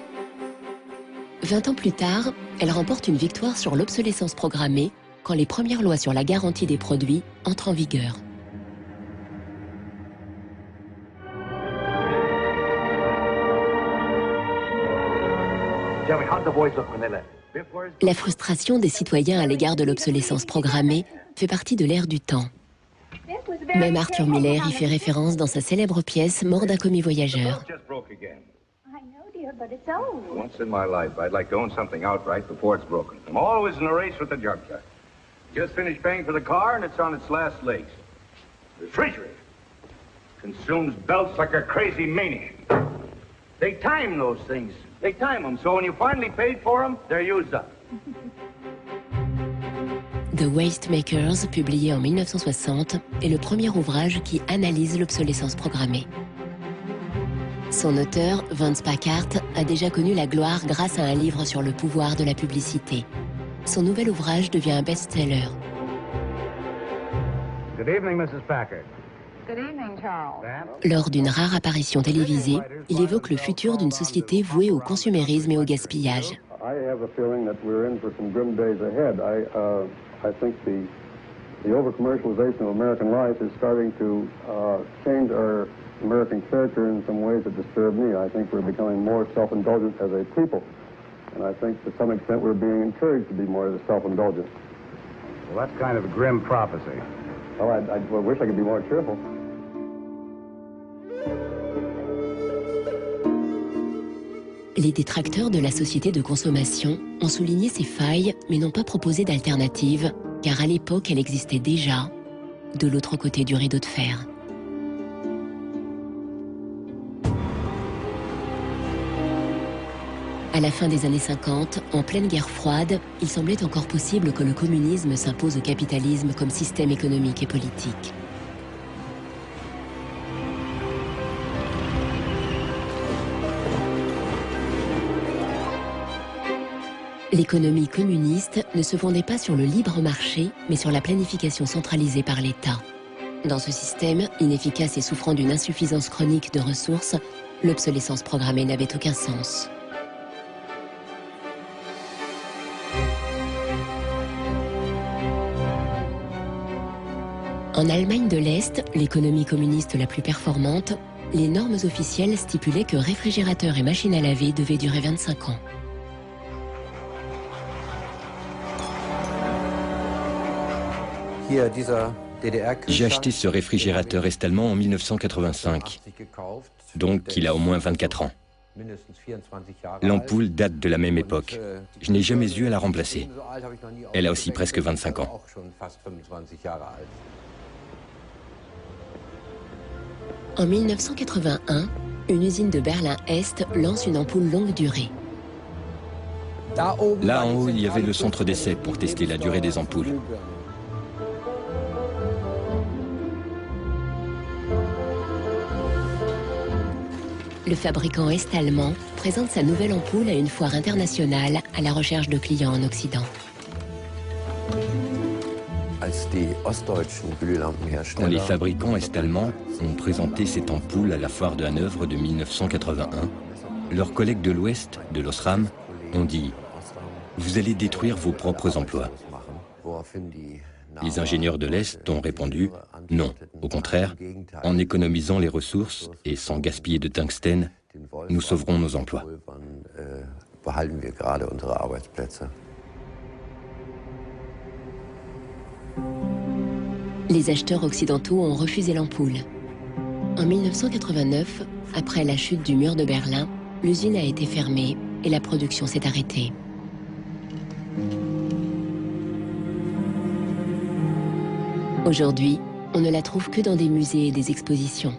20 ans plus tard, elle remporte une victoire sur l'obsolescence programmée quand les premières lois sur la garantie des produits entrent en vigueur. La frustration des citoyens à l'égard de l'obsolescence programmée fait partie de l'ère du temps. Même Arthur Miller y fait référence dans sa célèbre pièce Mort d'un commis voyageur. Once in my life, I'd like to own something outright before it's broken. I'm always in a race with the junkyard. Just finished paying for the car and it's on its last legs. The refrigerator consumes belts like a crazy maniac. They time those things. They time them, so when you finally paid for them, they're used up. The Waste Makers, publié en 1960, est le premier ouvrage qui analyse l'obsolescence programmée. Son auteur, Vance Packard, a déjà connu la gloire grâce à un livre sur le pouvoir de la publicité. Son nouvel ouvrage devient un best-seller. Good evening, Mrs. Packard. Good evening, Charles. Lors d'une rare apparition télévisée, il évoque le futur d'une société vouée au consumérisme et au gaspillage. I have a feeling that we're in for some grim days ahead. I think the over-commercialization of American life is starting to change our American character in some ways that disturb me. I think we're becoming more self-indulgent as a people. And I think to some extent we're being encouraged to be more self-indulgent. Well, that's kind of a grim prophecy. Well, I wish I could be more cheerful. Les détracteurs de la société de consommation ont souligné ces failles, mais n'ont pas proposé d'alternative, car à l'époque, elle existait déjà, de l'autre côté du rideau de fer. À la fin des années 50, en pleine guerre froide, il semblait encore possible que le communisme s'impose au capitalisme comme système économique et politique. L'économie communiste ne se fondait pas sur le libre marché, mais sur la planification centralisée par l'État. Dans ce système, inefficace et souffrant d'une insuffisance chronique de ressources, l'obsolescence programmée n'avait aucun sens. En Allemagne de l'Est, l'économie communiste la plus performante, les normes officielles stipulaient que réfrigérateurs et machines à laver devaient durer 25 ans. J'ai acheté ce réfrigérateur est-allemand en 1985, donc il a au moins 24 ans. L'ampoule date de la même époque. Je n'ai jamais eu à la remplacer. Elle a aussi presque 25 ans. En 1981, une usine de Berlin-Est lance une ampoule longue durée. Là en haut, il y avait le centre d'essai pour tester la durée des ampoules. Le fabricant est-allemand présente sa nouvelle ampoule à une foire internationale à la recherche de clients en Occident. Quand les fabricants est-allemands ont présenté cette ampoule à la foire de Hanovre de 1981, leurs collègues de l'Ouest, de l'Osram, ont dit « Vous allez détruire vos propres emplois ». Les ingénieurs de l'Est ont répondu « Non, au contraire, en économisant les ressources et sans gaspiller de tungstène, nous sauverons nos emplois ». Les acheteurs occidentaux ont refusé l'ampoule. En 1989, après la chute du mur de Berlin, l'usine a été fermée et la production s'est arrêtée. Aujourd'hui, on ne la trouve que dans des musées et des expositions.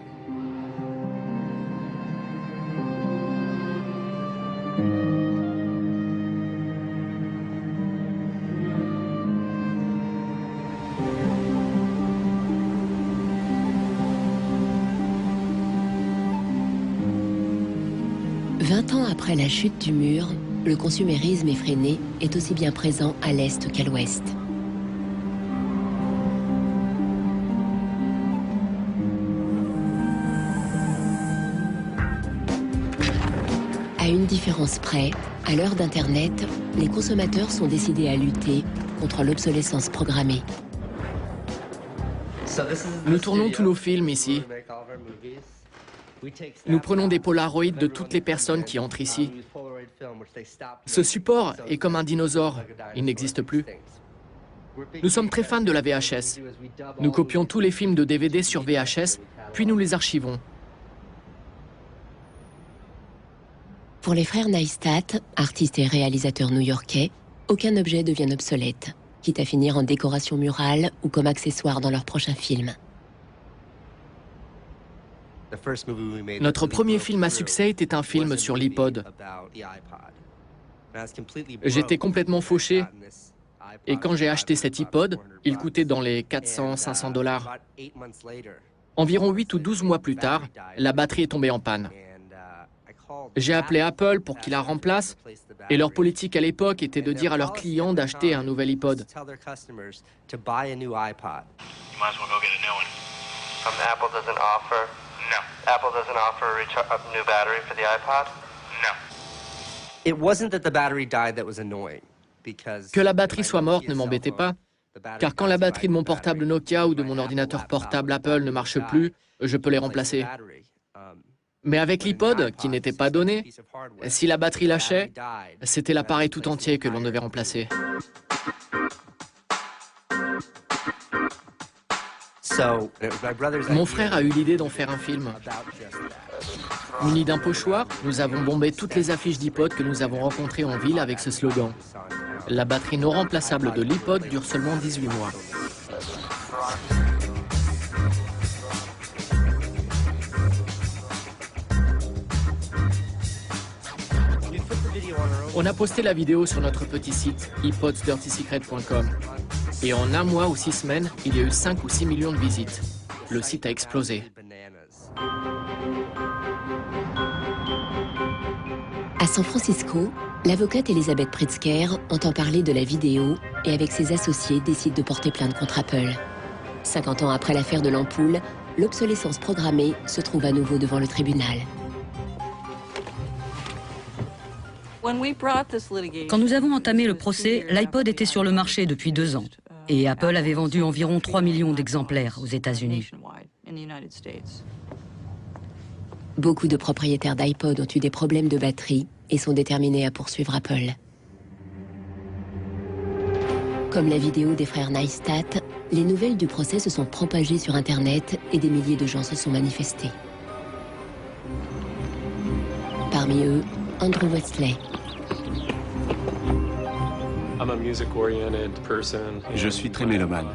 Après la chute du mur, le consumérisme effréné est aussi bien présent à l'Est qu'à l'Ouest. À une différence près, à l'heure d'Internet, les consommateurs sont décidés à lutter contre l'obsolescence programmée. Nous tournons tous nos films ici. Nous prenons des polaroids de toutes les personnes qui entrent ici. Ce support est comme un dinosaure, il n'existe plus. Nous sommes très fans de la VHS. Nous copions tous les films de DVD sur VHS, puis nous les archivons. Pour les frères Neistat, artistes et réalisateurs new-yorkais, aucun objet ne devient obsolète, quitte à finir en décoration murale ou comme accessoire dans leur prochain film. Notre premier film à succès était un film sur l'iPod. J'étais complètement fauché. Et quand j'ai acheté cet iPod, il coûtait dans les 400-500 $. Environ 8 ou 12 mois plus tard, la batterie est tombée en panne. J'ai appelé Apple pour qu'ils la remplacent, et leur politique à l'époque était de dire à leurs clients d'acheter un nouvel iPod. No. Apple doesn't offer a new battery for the iPod? No. It wasn't that the battery died that was annoying. Que la batterie soit morte ne m'embêtait pas, car quand la batterie de mon portable Nokia ou de mon ordinateur portable Apple ne marche plus, je peux les remplacer. Mais avec l'iPod, qui n'était pas donné, si la batterie lâchait, c'était l'appareil tout entier que l'on devait remplacer. Mon frère a eu l'idée d'en faire un film. Munis d'un pochoir, nous avons bombé toutes les affiches d'iPod que nous avons rencontrées en ville avec ce slogan. La batterie non remplaçable de l'iPod dure seulement 18 mois. On a posté la vidéo sur notre petit site ipodsdirtysecret.com. Et en un mois ou 6 semaines, il y a eu 5 ou 6 millions de visites. Le site a explosé. À San Francisco, l'avocate Elizabeth Pritzker entend parler de la vidéo et avec ses associés décide de porter plainte contre Apple. 50 ans après l'affaire de l'ampoule, l'obsolescence programmée se trouve à nouveau devant le tribunal. Quand nous avons entamé le procès, l'iPod était sur le marché depuis 2 ans et Apple avait vendu environ 3 millions d'exemplaires aux États-Unis. Beaucoup de propriétaires d'iPod ont eu des problèmes de batterie et sont déterminés à poursuivre Apple. Comme la vidéo des frères Neistat, les nouvelles du procès se sont propagées sur Internet et des milliers de gens se sont manifestés. Parmi eux, Andrew Wesley. Je suis très mélomane.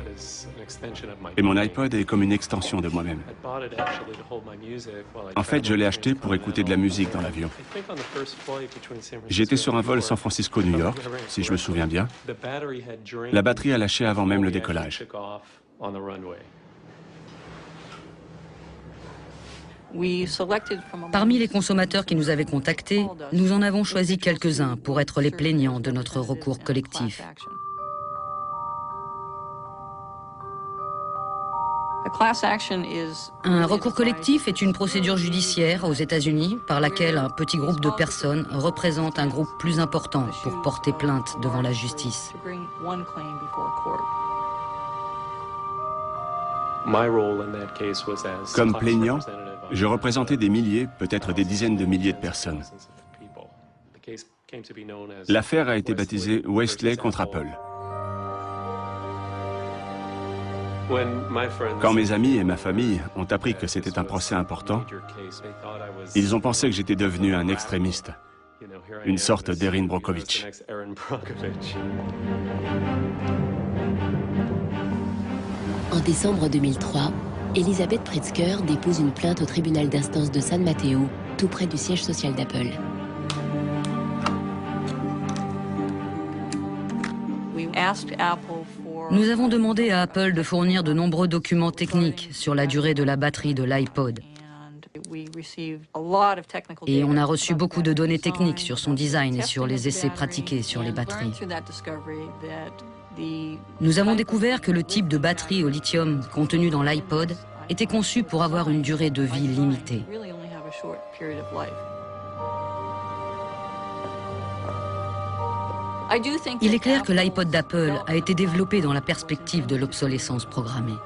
Et mon iPod est comme une extension de moi-même. En fait, je l'ai acheté pour écouter de la musique dans l'avion. J'étais sur un vol San Francisco-New York, si je me souviens bien. La batterie a lâché avant même le décollage. Parmi les consommateurs qui nous avaient contactés, nous en avons choisi quelques-uns pour être les plaignants de notre recours collectif. Un recours collectif est une procédure judiciaire aux États-Unis par laquelle un petit groupe de personnes représente un groupe plus important pour porter plainte devant la justice. Comme plaignant, je représentais des milliers, peut-être des dizaines de milliers de personnes. L'affaire a été baptisée Wesley contre Apple. Quand mes amis et ma famille ont appris que c'était un procès important, ils ont pensé que j'étais devenu un extrémiste, une sorte d'Erin Brockovich. En décembre 2003, Elizabeth Pritzker dépose une plainte au tribunal d'instance de San Mateo, tout près du siège social d'Apple. Nous avons demandé à Apple de fournir de nombreux documents techniques sur la durée de la batterie de l'iPod. Et on a reçu beaucoup de données techniques sur son design et sur les essais pratiqués sur les batteries. Nous avons découvert que le type de batterie au lithium contenu dans l'iPod était conçu pour avoir une durée de vie limitée. Il est clair que l'iPod d'Apple a été développé dans la perspective de l'obsolescence programmée.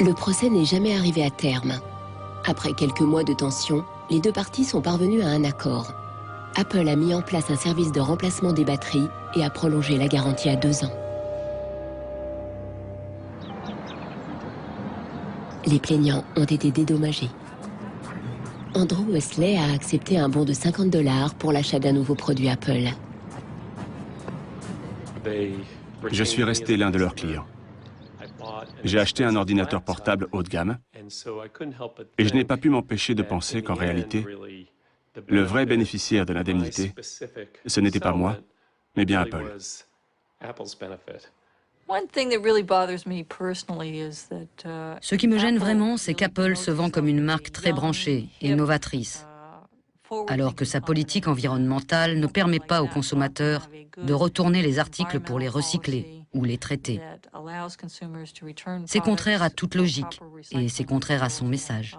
Le procès n'est jamais arrivé à terme. Après quelques mois de tension, les deux parties sont parvenues à un accord. Apple a mis en place un service de remplacement des batteries et a prolongé la garantie à 2 ans. Les plaignants ont été dédommagés. Andrew Wesley a accepté un bon de $50 pour l'achat d'un nouveau produit Apple. Je suis resté l'un de leurs clients. J'ai acheté un ordinateur portable haut de gamme et je n'ai pas pu m'empêcher de penser qu'en réalité, le vrai bénéficiaire de l'indemnité, ce n'était pas moi, mais bien Apple. Ce qui me gêne vraiment, c'est qu'Apple se vend comme une marque très branchée et novatrice, alors que sa politique environnementale ne permet pas aux consommateurs de retourner les articles pour les recycler ou les traiter. C'est contraire à toute logique et c'est contraire à son message.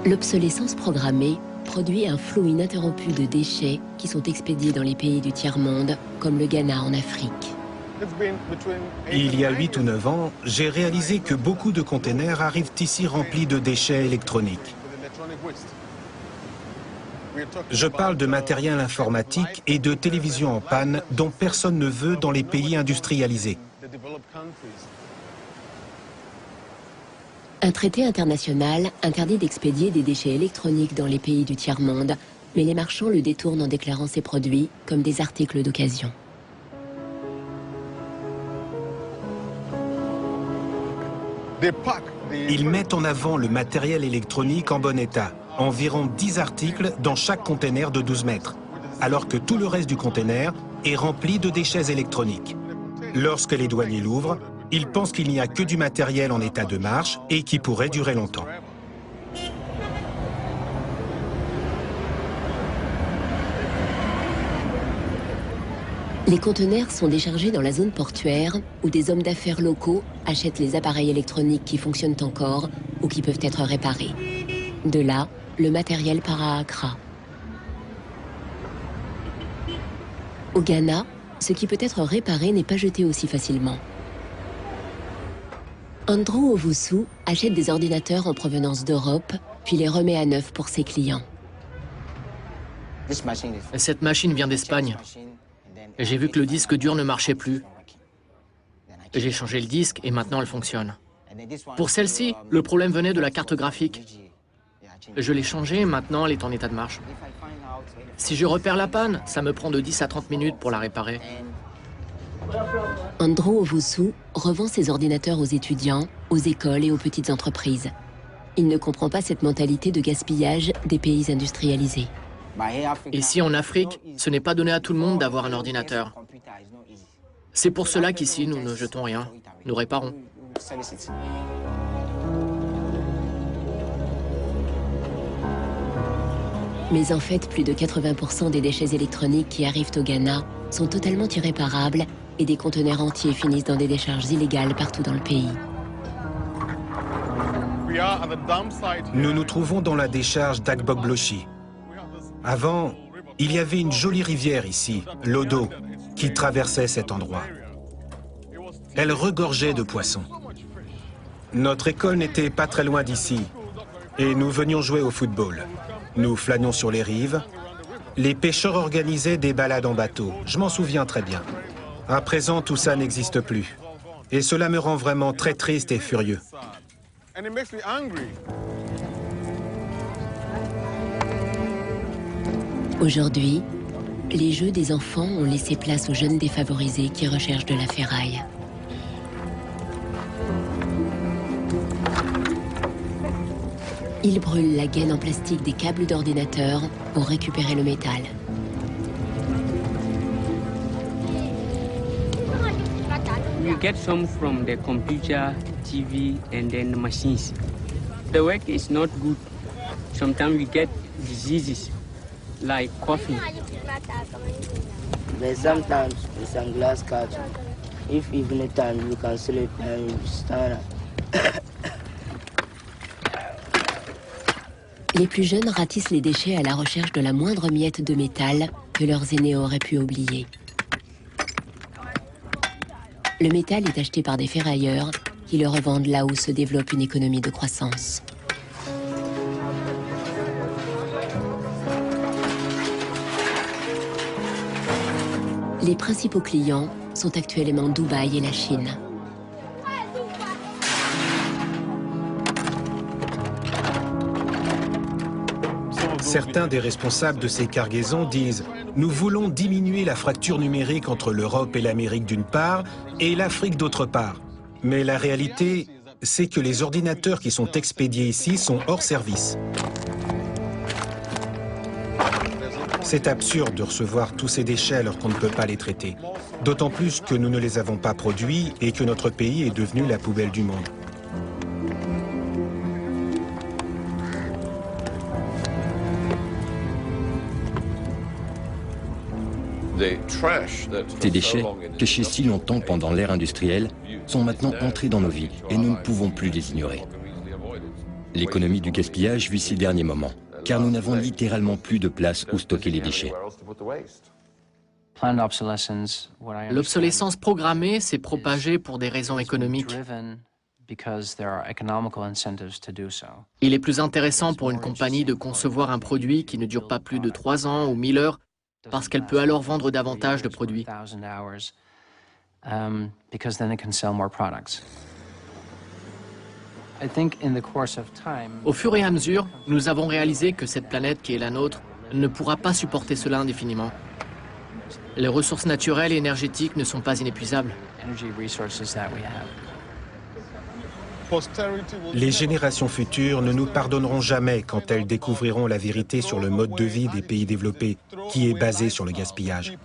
L'obsolescence programmée produit un flot ininterrompu de déchets qui sont expédiés dans les pays du tiers-monde, comme le Ghana en Afrique. Il y a 8 ou 9 ans, j'ai réalisé que beaucoup de containers arrivent ici remplis de déchets électroniques. Je parle de matériel informatique et de télévision en panne dont personne ne veut dans les pays industrialisés. Un traité international interdit d'expédier des déchets électroniques dans les pays du tiers-monde, mais les marchands le détournent en déclarant ces produits comme des articles d'occasion. Ils mettent en avant le matériel électronique en bon état, environ 10 articles dans chaque conteneur de 12 mètres, alors que tout le reste du conteneur est rempli de déchets électroniques. Lorsque les douaniers l'ouvrent, ils pensent qu'il n'y a que du matériel en état de marche et qui pourrait durer longtemps. Les conteneurs sont déchargés dans la zone portuaire où des hommes d'affaires locaux achètent les appareils électroniques qui fonctionnent encore ou qui peuvent être réparés. De là, le matériel part à Accra. Au Ghana, ce qui peut être réparé n'est pas jeté aussi facilement. Andrew Owusu achète des ordinateurs en provenance d'Europe, puis les remet à neuf pour ses clients. Cette machine vient d'Espagne. J'ai vu que le disque dur ne marchait plus. J'ai changé le disque et maintenant elle fonctionne. Pour celle-ci, le problème venait de la carte graphique. Je l'ai changée et maintenant elle est en état de marche. Si je repère la panne, ça me prend de 10 à 30 minutes pour la réparer. Andrew Owusu revend ses ordinateurs aux étudiants, aux écoles et aux petites entreprises. Il ne comprend pas cette mentalité de gaspillage des pays industrialisés. Ici en Afrique, ce n'est pas donné à tout le monde d'avoir un ordinateur. C'est pour cela qu'ici, nous ne jetons rien, nous réparons. Mais en fait, plus de 80% des déchets électroniques qui arrivent au Ghana sont totalement irréparables et des conteneurs entiers finissent dans des décharges illégales partout dans le pays. Nous nous trouvons dans la décharge d'Agboglochi. Avant, il y avait une jolie rivière ici, l'Odo, qui traversait cet endroit. Elle regorgeait de poissons. Notre école n'était pas très loin d'ici et nous venions jouer au football. Nous flânions sur les rives. Les pêcheurs organisaient des balades en bateau. Je m'en souviens très bien. À présent, tout ça n'existe plus. Et cela me rend vraiment très triste et furieux. Aujourd'hui, les jeux des enfants ont laissé place aux jeunes défavorisés qui recherchent de la ferraille. Ils brûlent la gaine en plastique des câbles d'ordinateur pour récupérer le métal. We get some from the computer, TV, and then the machines. The work is not good. Sometimes we get diseases like coughing. But sometimes with some glass cuts, if evening time you can sleep and you stand up. Les plus jeunes ratissent les déchets à la recherche de la moindre miette de métal que leurs aînés auraient pu oublier. Le métal est acheté par des ferrailleurs qui le revendent là où se développe une économie de croissance. Les principaux clients sont actuellement Dubaï et la Chine. Certains des responsables de ces cargaisons disent « Nous voulons diminuer la fracture numérique entre l'Europe et l'Amérique d'une part et l'Afrique d'autre part. » Mais la réalité, c'est que les ordinateurs qui sont expédiés ici sont hors service. C'est absurde de recevoir tous ces déchets alors qu'on ne peut pas les traiter. D'autant plus que nous ne les avons pas produits et que notre pays est devenu la poubelle du monde. Ces déchets, cachés si longtemps pendant l'ère industrielle, sont maintenant entrés dans nos vies et nous ne pouvons plus les ignorer. L'économie du gaspillage vit ses derniers moments, car nous n'avons littéralement plus de place où stocker les déchets. L'obsolescence programmée s'est propagée pour des raisons économiques. Il est plus intéressant pour une compagnie de concevoir un produit qui ne dure pas plus de 3 ans ou 1000 heures parce qu'elle peut alors vendre davantage de produits. Au fur et à mesure, nous avons réalisé que cette planète qui est la nôtre ne pourra pas supporter cela indéfiniment. Les ressources naturelles et énergétiques ne sont pas inépuisables. Les générations futures ne nous pardonneront jamais quand elles découvriront la vérité sur le mode de vie des pays développés, qui est basé sur le gaspillage.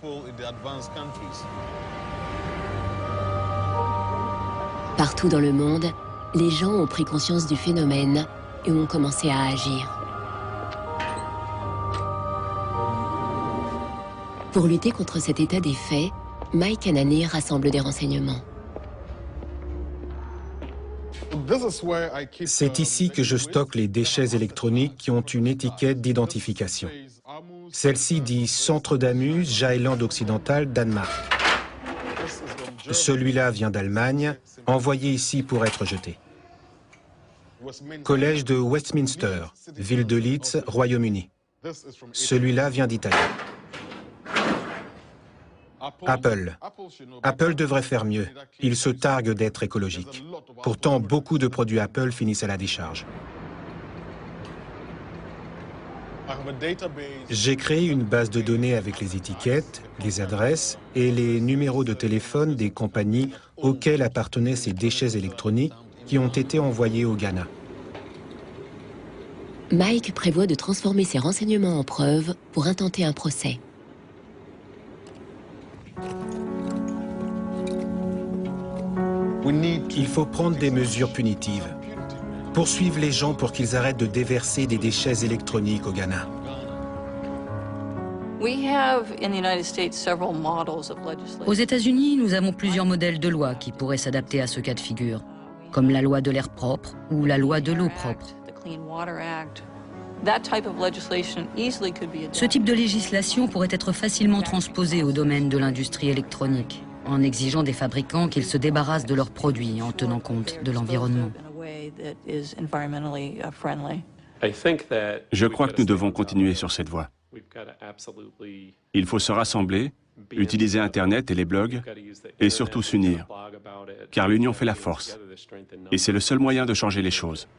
Partout dans le monde, les gens ont pris conscience du phénomène et ont commencé à agir. Pour lutter contre cet état des faits, Mike Ananey rassemble des renseignements. C'est ici que je stocke les déchets électroniques qui ont une étiquette d'identification. Celle-ci dit Centre d'Amus, Jylland occidental, Danemark. Celui-là vient d'Allemagne, envoyé ici pour être jeté. Collège de Westminster, ville de Leeds, Royaume-Uni. Celui-là vient d'Italie. Apple. Apple devrait faire mieux. Il se targue d'être écologique. Pourtant, beaucoup de produits Apple finissent à la décharge. J'ai créé une base de données avec les étiquettes, les adresses et les numéros de téléphone des compagnies auxquelles appartenaient ces déchets électroniques qui ont été envoyés au Ghana. Mike prévoit de transformer ces renseignements en preuves pour intenter un procès. Il faut prendre des mesures punitives. Poursuivre les gens pour qu'ils arrêtent de déverser des déchets électroniques au Ghana. Aux États-Unis, nous avons plusieurs modèles de loi qui pourraient s'adapter à ce cas de figure, comme la loi de l'air propre ou la loi de l'eau propre. Ce type de législation pourrait être facilement transposé au domaine de l'industrie électronique, en exigeant des fabricants qu'ils se débarrassent de leurs produits en tenant compte de l'environnement. Je crois que nous devons continuer sur cette voie. Il faut se rassembler, utiliser Internet et les blogs, et surtout s'unir, car l'union fait la force, et c'est le seul moyen de changer les choses.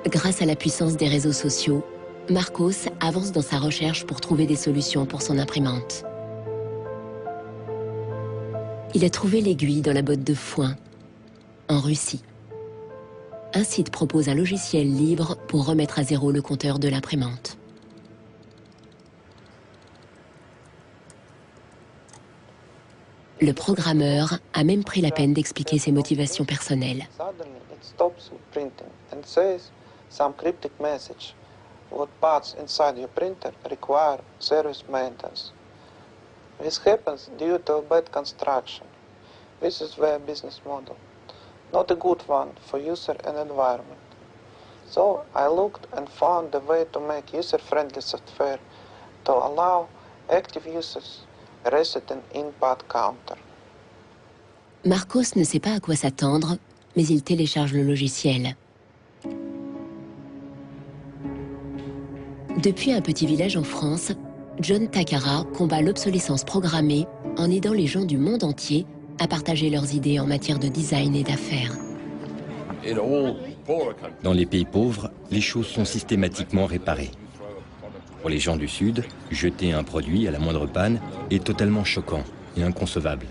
Grâce à la puissance des réseaux sociaux, Marcos avance dans sa recherche pour trouver des solutions pour son imprimante. Il a trouvé l'aiguille dans la botte de foin, en Russie. Un site propose un logiciel libre pour remettre à zéro le compteur de l'imprimante. Le programmeur a même pris la peine d'expliquer ses motivations personnelles. Some cryptic message. What parts inside your printer require service maintenance. This happens due to a bad construction. This is their business model. Not a good one for user and environment. So I looked and found a way to make user-friendly software to allow active users reset an input counter. Marcos ne sait pas à quoi s'attendre, mais il télécharge le logiciel. Depuis un petit village en France, John Takara combat l'obsolescence programmée en aidant les gens du monde entier à partager leurs idées en matière de design et d'affaires. Dans les pays pauvres, les choses sont systématiquement réparées. Pour les gens du Sud, jeter un produit à la moindre panne est totalement choquant et inconcevable.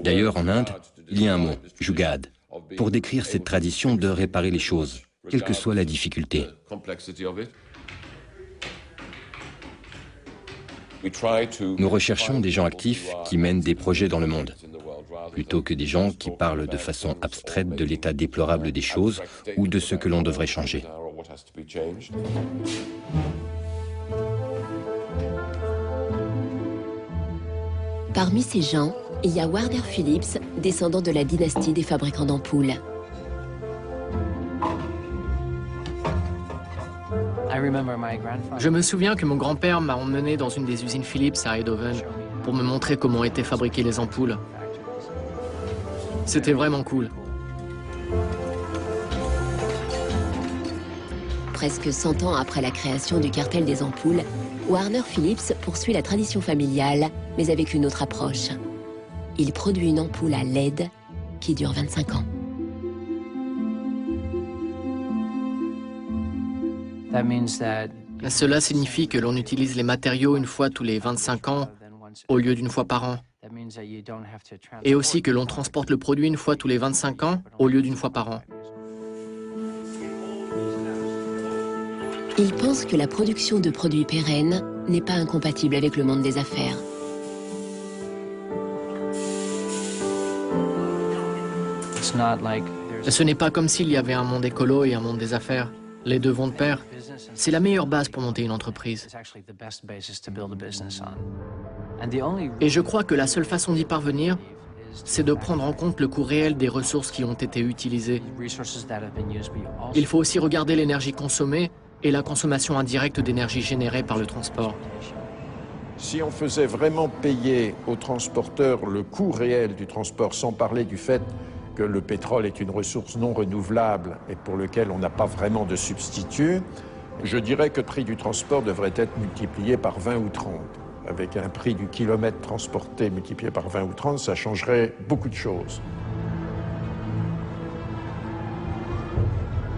D'ailleurs, en Inde, il y a un mot, jugad, pour décrire cette tradition de réparer les choses, quelle que soit la difficulté. Nous recherchons des gens actifs qui mènent des projets dans le monde, plutôt que des gens qui parlent de façon abstraite de l'état déplorable des choses ou de ce que l'on devrait changer. Parmi ces gens, il y a Warner Phillips, descendant de la dynastie des fabricants d'ampoules. Je me souviens que mon grand-père m'a emmené dans une des usines Philips à Eindhoven pour me montrer comment étaient fabriquées les ampoules. C'était vraiment cool. Presque 100 ans après la création du cartel des ampoules, Warner Phillips poursuit la tradition familiale, mais avec une autre approche. Il produit une ampoule à LED qui dure 25 ans. Cela signifie que l'on utilise les matériaux une fois tous les 25 ans au lieu d'une fois par an. Et aussi que l'on transporte le produit une fois tous les 25 ans au lieu d'une fois par an. Il pense que la production de produits pérennes n'est pas incompatible avec le monde des affaires. Ce n'est pas comme s'il y avait un monde écolo et un monde des affaires. Les deux vont de pair. C'est la meilleure base pour monter une entreprise. Et je crois que la seule façon d'y parvenir, c'est de prendre en compte le coût réel des ressources qui ont été utilisées. Il faut aussi regarder l'énergie consommée et la consommation indirecte d'énergie générée par le transport. Si on faisait vraiment payer aux transporteurs le coût réel du transport, sans parler du fait que le pétrole est une ressource non renouvelable et pour lequel on n'a pas vraiment de substitut, je dirais que le prix du transport devrait être multiplié par 20 ou 30. Avec un prix du kilomètre transporté multiplié par 20 ou 30, ça changerait beaucoup de choses.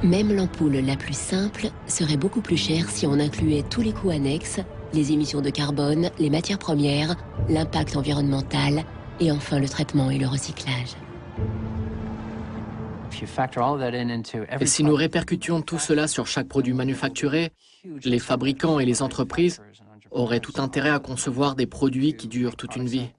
Même l'ampoule la plus simple serait beaucoup plus chère si on incluait tous les coûts annexes, les émissions de carbone, les matières premières, l'impact environnemental et enfin le traitement et le recyclage. Et si nous répercutions tout cela sur chaque produit manufacturé, les fabricants et les entreprises auraient tout intérêt à concevoir des produits qui durent toute une vie.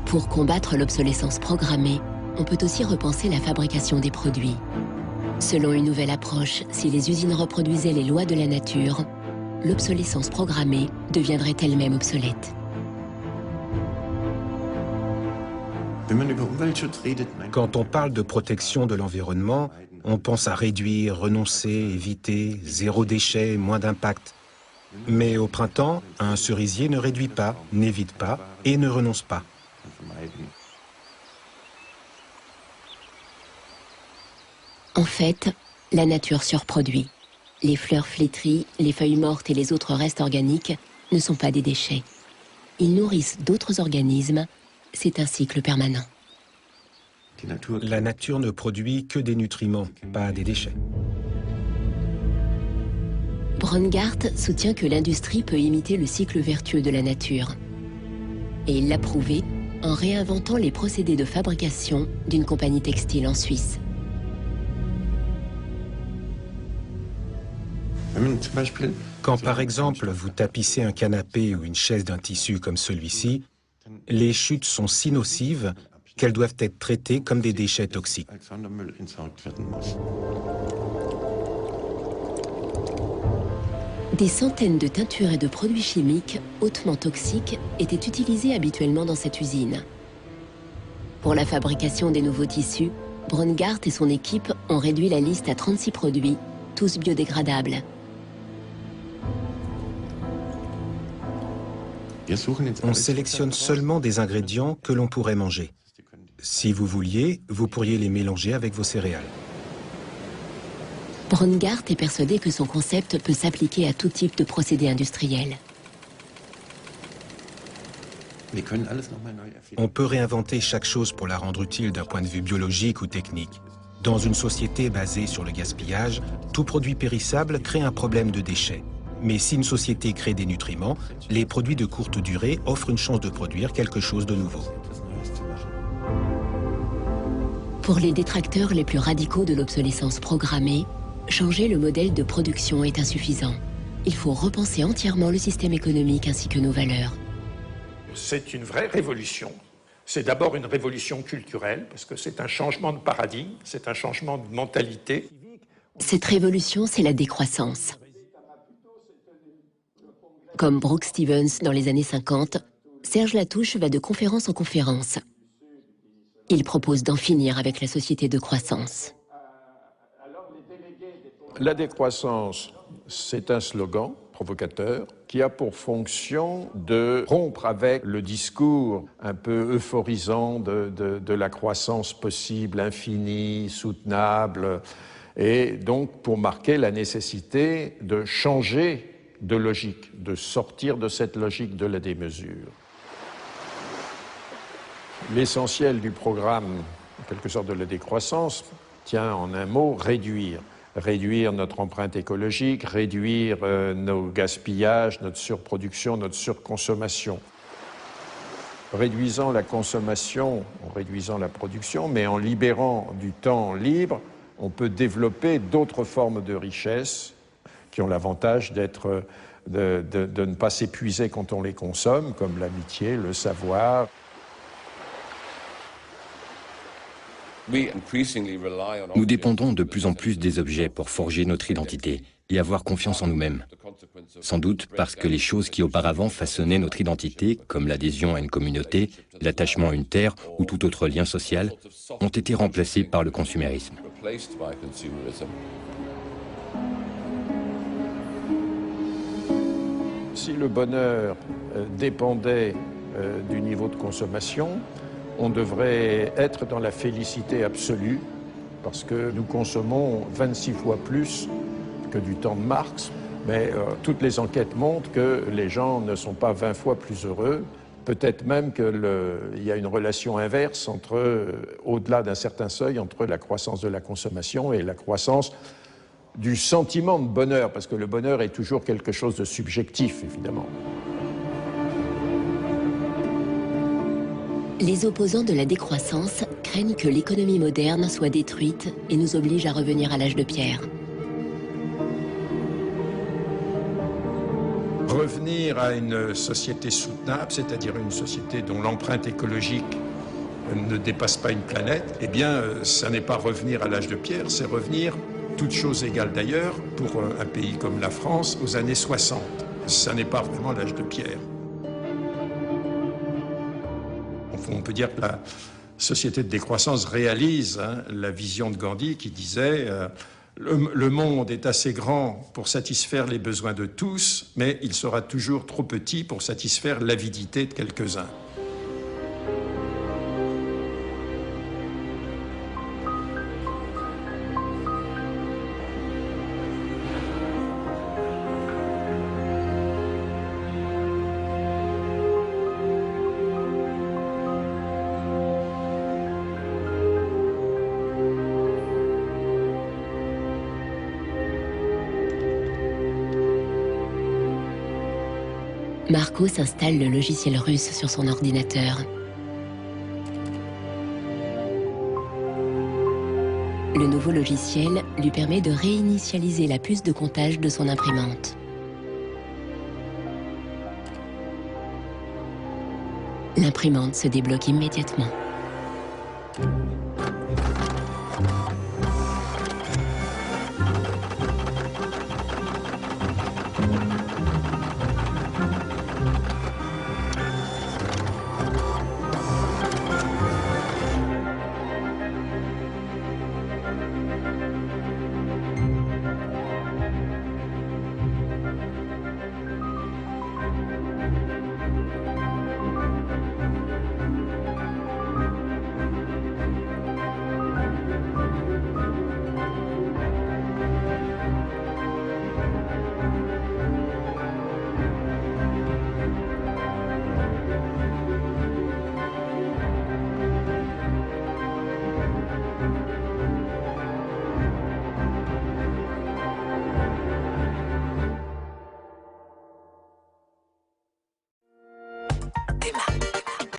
Pour combattre l'obsolescence programmée, on peut aussi repenser la fabrication des produits. Selon une nouvelle approche, si les usines reproduisaient les lois de la nature, l'obsolescence programmée deviendrait elle-même obsolète. Quand on parle de protection de l'environnement, on pense à réduire, renoncer, éviter, zéro déchet, moins d'impact. Mais au printemps, un cerisier ne réduit pas, n'évite pas et ne renonce pas. En fait, la nature surproduit. Les fleurs flétries, les feuilles mortes et les autres restes organiques ne sont pas des déchets. Ils nourrissent d'autres organismes. C'est un cycle permanent. La nature ne produit que des nutriments, pas des déchets. Brongart soutient que l'industrie peut imiter le cycle vertueux de la nature. Et il l'a prouvé en réinventant les procédés de fabrication d'une compagnie textile en Suisse. Quand par exemple vous tapissez un canapé ou une chaise d'un tissu comme celui-ci, les chutes sont si nocives qu'elles doivent être traitées comme des déchets toxiques. Des centaines de teintures et de produits chimiques hautement toxiques étaient utilisés habituellement dans cette usine. Pour la fabrication des nouveaux tissus, Brongart et son équipe ont réduit la liste à 36 produits, tous biodégradables. On sélectionne seulement des ingrédients que l'on pourrait manger. Si vous vouliez, vous pourriez les mélanger avec vos céréales. Brongart est persuadé que son concept peut s'appliquer à tout type de procédé industriel. On peut réinventer chaque chose pour la rendre utile d'un point de vue biologique ou technique. Dans une société basée sur le gaspillage, tout produit périssable crée un problème de déchets. Mais si une société crée des nutriments, les produits de courte durée offrent une chance de produire quelque chose de nouveau. Pour les détracteurs les plus radicaux de l'obsolescence programmée, changer le modèle de production est insuffisant. Il faut repenser entièrement le système économique ainsi que nos valeurs. C'est une vraie révolution. C'est d'abord une révolution culturelle, parce que c'est un changement de paradigme, c'est un changement de mentalité. Cette révolution, c'est la décroissance. Comme Brooke Stevens dans les années 50, Serge Latouche va de conférence en conférence. Il propose d'en finir avec la société de croissance. La décroissance, c'est un slogan provocateur qui a pour fonction de rompre avec le discours un peu euphorisant de la croissance possible, infinie, soutenable, et donc pour marquer la nécessité de changer de logique, de sortir de cette logique de la démesure. L'essentiel du programme, en quelque sorte de la décroissance, tient en un mot, réduire. Réduire notre empreinte écologique, réduire nos gaspillages, notre surproduction, notre surconsommation. Réduisant la consommation, en réduisant la production, mais en libérant du temps libre, on peut développer d'autres formes de richesse qui ont l'avantage de ne pas s'épuiser quand on les consomme, comme l'amitié, le savoir. Nous dépendons de plus en plus des objets pour forger notre identité et avoir confiance en nous-mêmes. Sans doute parce que les choses qui auparavant façonnaient notre identité, comme l'adhésion à une communauté, l'attachement à une terre ou tout autre lien social, ont été remplacées par le consumérisme. Si le bonheur dépendait du niveau de consommation, on devrait être dans la félicité absolue, parce que nous consommons 26 fois plus que du temps de Marx, mais toutes les enquêtes montrent que les gens ne sont pas 20 fois plus heureux, peut-être même qu'il y a une relation inverse au-delà d'un certain seuil, entre la croissance de la consommation et la croissance du sentiment de bonheur, parce que le bonheur est toujours quelque chose de subjectif, évidemment. Les opposants de la décroissance craignent que l'économie moderne soit détruite et nous oblige à revenir à l'âge de pierre. Revenir à une société soutenable, c'est-à-dire une société dont l'empreinte écologique ne dépasse pas une planète, eh bien, ça n'est pas revenir à l'âge de pierre, c'est revenir, toutes choses égales d'ailleurs, pour un pays comme la France, aux années 60. Ça n'est pas vraiment l'âge de pierre. On peut dire que la société de décroissance réalise la vision de Gandhi qui disait le monde est assez grand pour satisfaire les besoins de tous, mais il sera toujours trop petit pour satisfaire l'avidité de quelques-uns. Marcos installe le logiciel russe sur son ordinateur. Le nouveau logiciel lui permet de réinitialiser la puce de comptage de son imprimante. L'imprimante se débloque immédiatement.